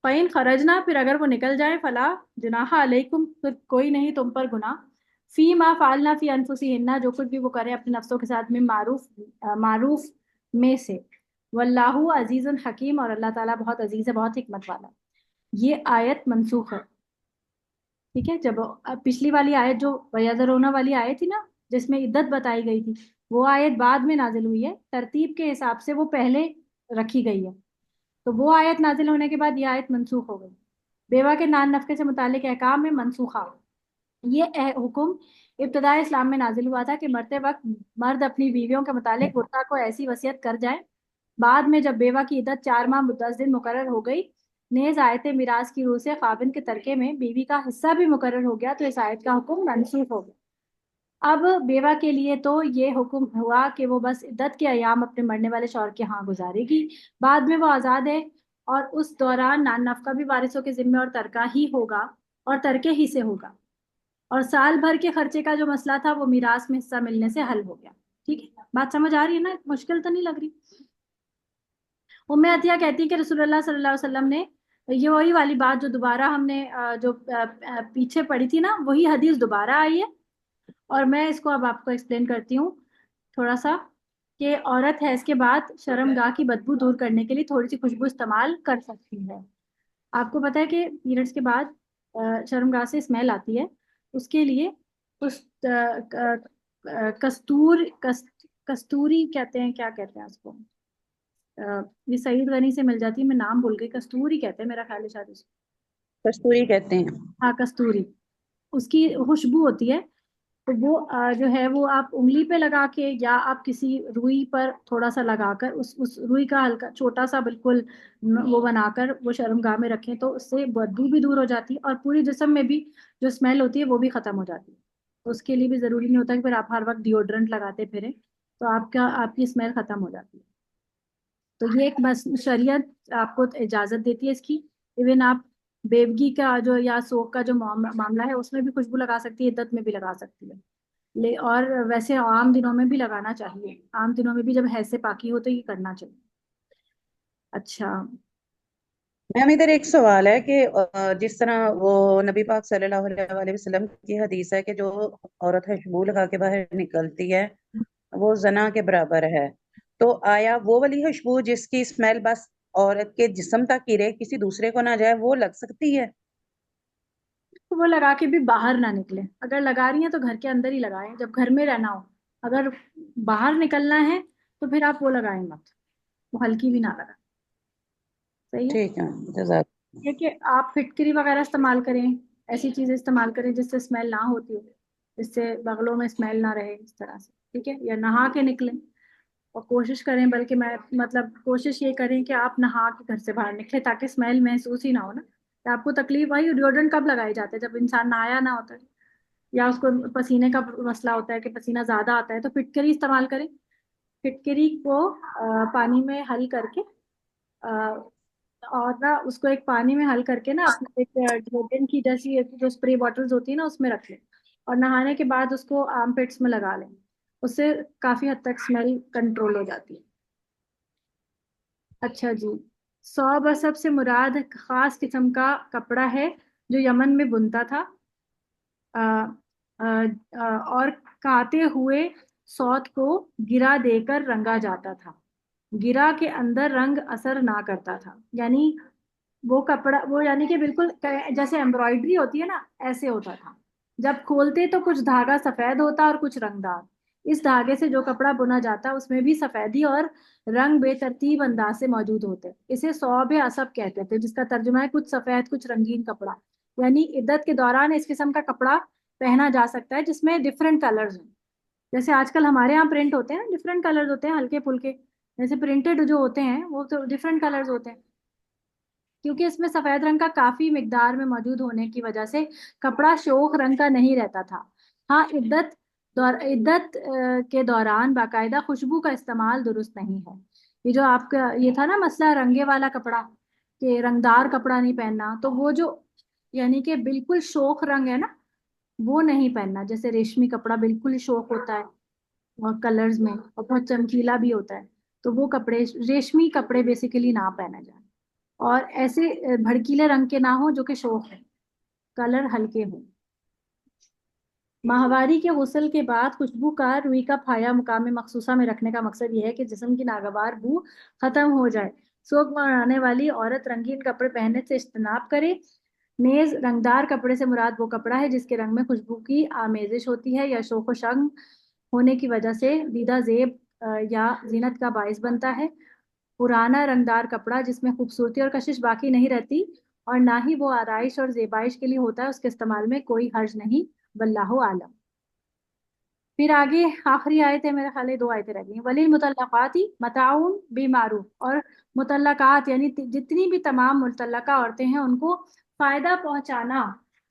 فَإِنْ خرجنا، پھر اگر وہ نکل جائیں، فلا جناح علیکم، پھر کوئی نہیں تم پر گناہ، فی ما فعلنا فی انفسہن، جو کچھ بھی وہ کرے اپنے نفسوں کے ساتھ، میں معروف میں سے. واللہ عزیز حکیم، اور اللہ تعالیٰ بہت عزیز ہے، بہت حکمت والا. یہ آیت منسوخ ہے. ٹھیک ہے. جب پچھلی والی آیت جو ویذرون والی آیت تھی نا جس میں عدت بتائی گئی تھی، وہ آیت بعد میں نازل ہوئی ہے، ترتیب کے حساب سے وہ پہلے رکھی گئی ہے. تو وہ آیت نازل ہونے کے بعد یہ آیت منسوخ ہو گئی. بیوہ کے نان نفقے سے متعلق احکام میں منسوخہ. یہ حکم ابتداء اسلام میں نازل ہوا تھا کہ مرتے وقت مرد اپنی بیویوں کے متعلق ورثہ کو ایسی وصیت کر جائیں. بعد میں جب بیوہ کی عدت 4 ماہ 10 دن مقرر ہو گئی، نیز آیت میراث کی روح سے خاوند کے ترکے میں بیوی کا حصہ بھی مقرر ہو گیا، تو اس آیت کا حکم منسوخ ہو گیا. اب بیوہ کے لیے تو یہ حکم ہوا کہ وہ بس عدت کے ایام اپنے مرنے والے شوہر کے ہاں گزارے گی، بعد میں وہ آزاد ہے، اور اس دوران نان نفقہ بھی وارثوں کے ذمے اور ترکہ ہی ہوگا، اور ترکے ہی سے ہوگا. اور سال بھر کے خرچے کا جو مسئلہ تھا وہ میراث میں حصہ ملنے سے حل ہو گیا. ٹھیک ہے، بات سمجھ آ رہی ہے نا؟ مشکل تو نہیں لگ رہی؟ ام عطیہ کہتی ہے کہ رسول اللہ صلی اللہ علیہ وسلم نے یہ وہی والی بات جو دوبارہ ہم نے جو پیچھے پڑھی تھی نا، وہی حدیث دوبارہ آئی ہے، اور میں اس کو اب آپ کو ایکسپلین کرتی ہوں تھوڑا سا، کہ عورت ہے اس کے بعد شرمگاہ کی بدبو دور کرنے کے لیے تھوڑی سی خوشبو استعمال کر سکتی ہے. آپ کو پتہ ہے کہ پیریڈس کے بعد شرمگاہ سے اسمیل آتی ہے، اس کے لیے اس کستوری کہتے ہیں، کیا کہتے ہیں اس کو، یہ سعید غنی سے مل جاتی ہے، میں نام بھول گئی، کستوری کہتے ہیں میرا خیال ہے شاید اس کو. کستوری کہتے ہیں. ہاں کستوری، اس کی خوشبو ہوتی ہے. تو وہ جو ہے وہ آپ انگلی پہ لگا کے، یا آپ کسی روئی پر تھوڑا سا لگا کر اس روئی کا ہلکا چھوٹا سا بالکل وہ بنا کر وہ شرمگاہ میں رکھیں، تو اس سے بدبو بھی دور ہو جاتی ہے، اور پوری جسم میں بھی جو اسمیل ہوتی ہے وہ بھی ختم ہو جاتی ہے. تو اس کے لیے بھی ضروری نہیں ہوتا کہ پھر آپ ہر وقت ڈیوڈرنٹ لگاتے پھریں، تو آپ کی اسمیل ختم ہو جاتی ہے. تو یہ ایک شریعت آپ کو اجازت دیتی ہے اس کی. ایون آپ بیوگی کا جو یا سوگ کا جو معاملہ ہے اس میں بھی خوشبو لگا سکتی ہے، عدت میں بھی لگا سکتی ہے، اور ویسے عام دنوں میں بھی لگانا چاہیے. عام دنوں میں بھی جب حیض سے پاکی ہو تو یہ کرنا چاہیے. اچھا، میم ادھر ایک سوال ہے کہ جس طرح وہ نبی پاک صلی اللہ علیہ وسلم کی حدیث ہے کہ جو عورت خوشبو لگا کے باہر نکلتی ہے وہ زنا کے برابر ہے، تو آیا وہ والی خوشبو جس کی اسمیل بس عورت کے جسم تک ہی رہے، کسی دوسرے کو نہ جائے، وہ لگ سکتی ہے؟ وہ لگا کے بھی باہر نہ نکلے، اگر لگا رہی ہیں تو گھر کے اندر ہی لگائیں جب گھر میں رہنا ہو، اگر باہر نکلنا ہے تو پھر آپ وہ لگائیں مت، وہ ہلکی بھی نہ لگا. صحیح ہے. ٹھیک ہے، جزاک. یہ کہ آپ فٹکری وغیرہ استعمال کریں، ایسی چیزیں استعمال کریں جس سے اسمیل نہ ہوتی ہو، جس سے بغلوں میں اسمیل نہ رہے اس طرح سے، ٹھیک ہے. یا نہا کے نکلیں، اور کوشش کریں، بلکہ میں مطلب کوشش یہ کریں کہ آپ نہا کے گھر سے باہر نکلیں تاکہ اسمیل محسوس ہی نہ ہو نا. کہ آپ کو تکلیف آئی، ڈیوڈرنٹ کب لگائے جاتے ہیں؟ جب انسان نہایا نہ ہوتا ہے، یا اس کو پسینے کا مسئلہ ہوتا ہے کہ پسینہ زیادہ آتا ہے، تو فٹکری استعمال کریں. فٹکری کو پانی میں حل کر کے اور نا اس کو ایک پانی میں حل کر کے نا اپنے ایک ڈیٹرجنٹ کی جیسی جو اسپرے باٹلز ہوتی ہیں نا اس میں رکھ لیں، اور نہانے کے بعد اس کو آرم پٹس میں لگا لیں، اس سے کافی حد تک اسمیل کنٹرول ہو جاتی ہے. اچھا جی. صوب سب سے مراد خاص قسم کا کپڑا ہے جو یمن میں بنتا تھا اور کاتے ہوئے سوت کو گرا دے کر رنگا جاتا تھا. گرا کے اندر رنگ اثر نہ کرتا تھا، یعنی وہ کپڑا وہ یعنی کہ بالکل جیسے ایمبرائڈری ہوتی ہے نا، ایسے ہوتا تھا. جب کھولتے تو کچھ دھاگا سفید ہوتا اور کچھ رنگدار. اس دھاگے سے جو کپڑا بنا جاتا اس میں بھی سفیدی اور رنگ بے ترتیب انداز سے موجود ہوتے. اسے صوب اصب کہتے تھے، جس کا ترجمہ ہے کچھ سفید کچھ رنگین کپڑا. یعنی عدت کے دوران اس قسم کا کپڑا پہنا جا سکتا ہے جس میں ڈفرینٹ کلرز ہیں. جیسے آج کل ہمارے یہاں پرنٹ ہوتے ہیں، ڈفرینٹ کلرز ہوتے ہیں ہلکے پھلکے، جیسے پرنٹڈ جو ہوتے ہیں وہ تو ڈفرینٹ کلرز ہوتے ہیں. کیونکہ اس میں سفید رنگ کا کافی مقدار میں موجود ہونے کی وجہ سے کپڑا شوخ رنگ کا نہیں رہتا تھا. ہاں عدت کے دوران باقاعدہ خوشبو کا استعمال درست نہیں ہے. یہ جو آپ کا یہ تھا نا مسئلہ رنگے والا کپڑا، کہ رنگدار کپڑا نہیں پہننا، تو وہ جو یعنی کہ بالکل شوخ رنگ ہے نا وہ نہیں پہننا. جیسے ریشمی کپڑا بالکل ہی شوخ ہوتا ہے اور کلرز میں اور بہت چمکیلا بھی ہوتا ہے، تو وہ کپڑے ریشمی کپڑے بیسیکلی نہ پہنا جائیں. اور ایسے بھڑکیلے رنگ کے نہ ہوں جو کہ شوخ ہے، کلر ہلکے ہوں. ماہواری کے غسل کے بعد خوشبو کا روئی کا پھایا مقام مخصوصہ میں رکھنے کا مقصد یہ ہے کہ جسم کی ناگوار بو ختم ہو جائے. سوگ منانے والی عورت رنگین کپڑے پہننے سے اجتناب کرے. نیز رنگدار کپڑے سے مراد وہ کپڑا ہے جس کے رنگ میں خوشبو کی آمیزش ہوتی ہے یا شوخ و شنگ ہونے کی وجہ سے دیدہ زیب یا زینت کا باعث بنتا ہے. پرانا رنگدار کپڑا جس میں خوبصورتی اور کشش باقی نہیں رہتی اور نہ ہی وہ آرائش اور زیبائش کے لیے ہوتا ہے، اس کے استعمال میں کوئی حرج نہیں، واللہ عالم. پھر آگے آخری آیت ہے، میرے خیال ہے 2 آیتیں رہ گئی. وللمطلقات متاع بالمعروف، اور مطلقات یعنی جتنی بھی تمام مطلقہ عورتیں ہیں ان کو فائدہ پہنچانا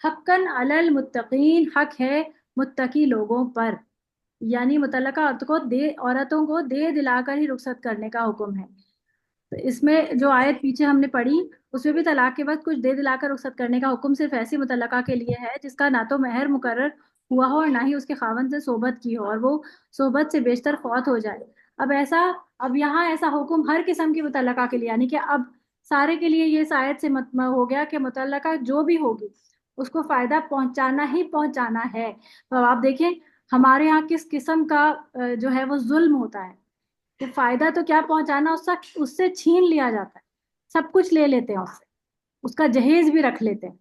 حقاً علی المتقین، حق ہے متقی لوگوں پر. یعنی مطلقہ عورتوں کو دے دلا کر ہی رخصت کرنے کا حکم ہے. تو اس میں جو آیت پیچھے ہم نے پڑھی اس میں بھی طلاق کے وقت کچھ دے دلا کر رخصت کرنے کا حکم صرف ایسی مطلقہ کے لیے ہے جس کا نہ تو مہر مقرر ہوا ہو اور نہ ہی اس کے خاوند سے صحبت کی ہو اور وہ صحبت سے بیشتر فوت ہو جائے. اب یہاں ایسا حکم ہر قسم کی مطلقہ کے لیے، یعنی کہ اب سارے کے لیے یہ آیت سے ہو گیا کہ مطلقہ جو بھی ہوگی اس کو فائدہ پہنچانا ہی پہنچانا ہے. تو آپ دیکھیں ہمارے یہاں کس قسم کا جو ہے وہ ظلم ہوتا ہے کہ فائدہ تو کیا پہنچانا، اس سے چھین لیا جاتا ہے، سب کچھ لے لیتے ہیں اس سے، اس کا جہیز بھی رکھ لیتے ہیں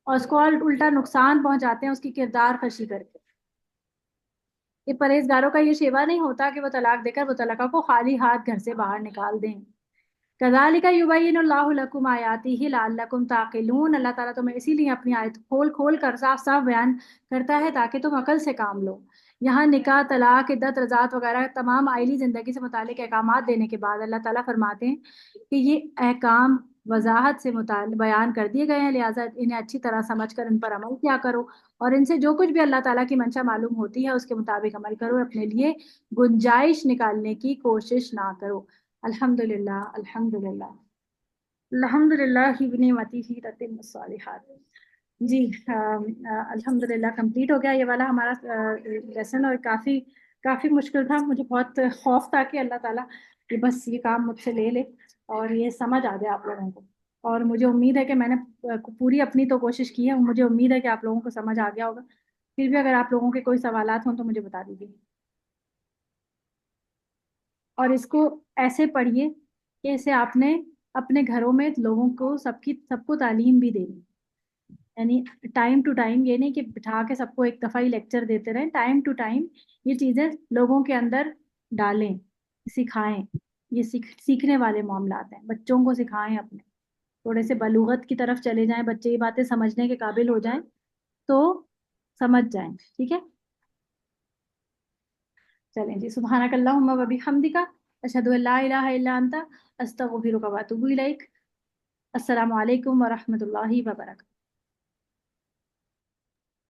اور اس کو الٹا نقصان پہنچاتے ہیں اس کی کردار کشی کر کے. یہ پرہیزگاروں کا یہ شیوا نہیں ہوتا کہ وہ طلاق دے کر مطلقہ کو خالی ہاتھ گھر سے باہر نکال دیں. کذالک یبین اللہ لکم آیاتہ لعلکم تعقلون. اللہ تعالیٰ تمہیں اسی لیے اپنی آیت کھول کھول کر صاف صاف بیان کرتا ہے تاکہ تم عقل سے کام لو. یہاں نکاح، طلاق، عدت، رضاعت وغیرہ تمام آئلی زندگی سے متعلق احکامات دینے کے بعد اللہ تعالیٰ فرماتے ہیں کہ یہ احکام وضاحت سے بیان کر دیے گئے ہیں، لہٰذا انہیں اچھی طرح سمجھ کر ان پر عمل کیا کرو اور ان سے جو کچھ بھی اللہ تعالیٰ کی منشا معلوم ہوتی ہے اس کے مطابق عمل کرو، اپنے لیے گنجائش نکالنے کی کوشش نہ کرو. الحمدللہ الحمدللہ الحمدللہ بنعمتہ تتم الصالحات. جی الحمدللہ کمپلیٹ ہو گیا یہ والا ہمارا لیسن، اور کافی مشکل تھا. مجھے بہت خوف تھا کہ اللہ تعالیٰ کہ بس یہ کام مجھ سے لے لے اور یہ سمجھ آ جائے آپ لوگوں کو. اور مجھے امید ہے کہ میں نے پوری اپنی تو کوشش کی ہے، مجھے امید ہے کہ آپ لوگوں کو سمجھ آ گیا ہوگا. پھر بھی اگر آپ لوگوں کے کوئی سوالات ہوں تو مجھے بتا دیجیے. اور اس کو ایسے پڑھیے کہ اسے آپ نے اپنے گھروں میں لوگوں کو سب کو تعلیم بھی دینی، یعنی ٹائم ٹو ٹائم، یہ نہیں کہ بٹھا کے سب کو ایک دفعہ ہی لیکچر دیتے رہیں، ٹائم ٹو ٹائم یہ چیزیں لوگوں کے اندر ڈالیں، سکھائیں. یہ سیکھنے والے معاملات ہیں، بچوں کو سکھائیں، اپنے تھوڑے سے بلوغت کی طرف چلے جائیں، بچے یہ باتیں سمجھنے کے قابل ہو جائیں تو سمجھ جائیں. ٹھیک ہے، چلیں جی. سبحانک اللہم و بحمدک، اشہد ان لا الہ الا انت، استغفرک و اتوب الیک. السلام علیکم ورحمۃ اللہ وبرکاتہ.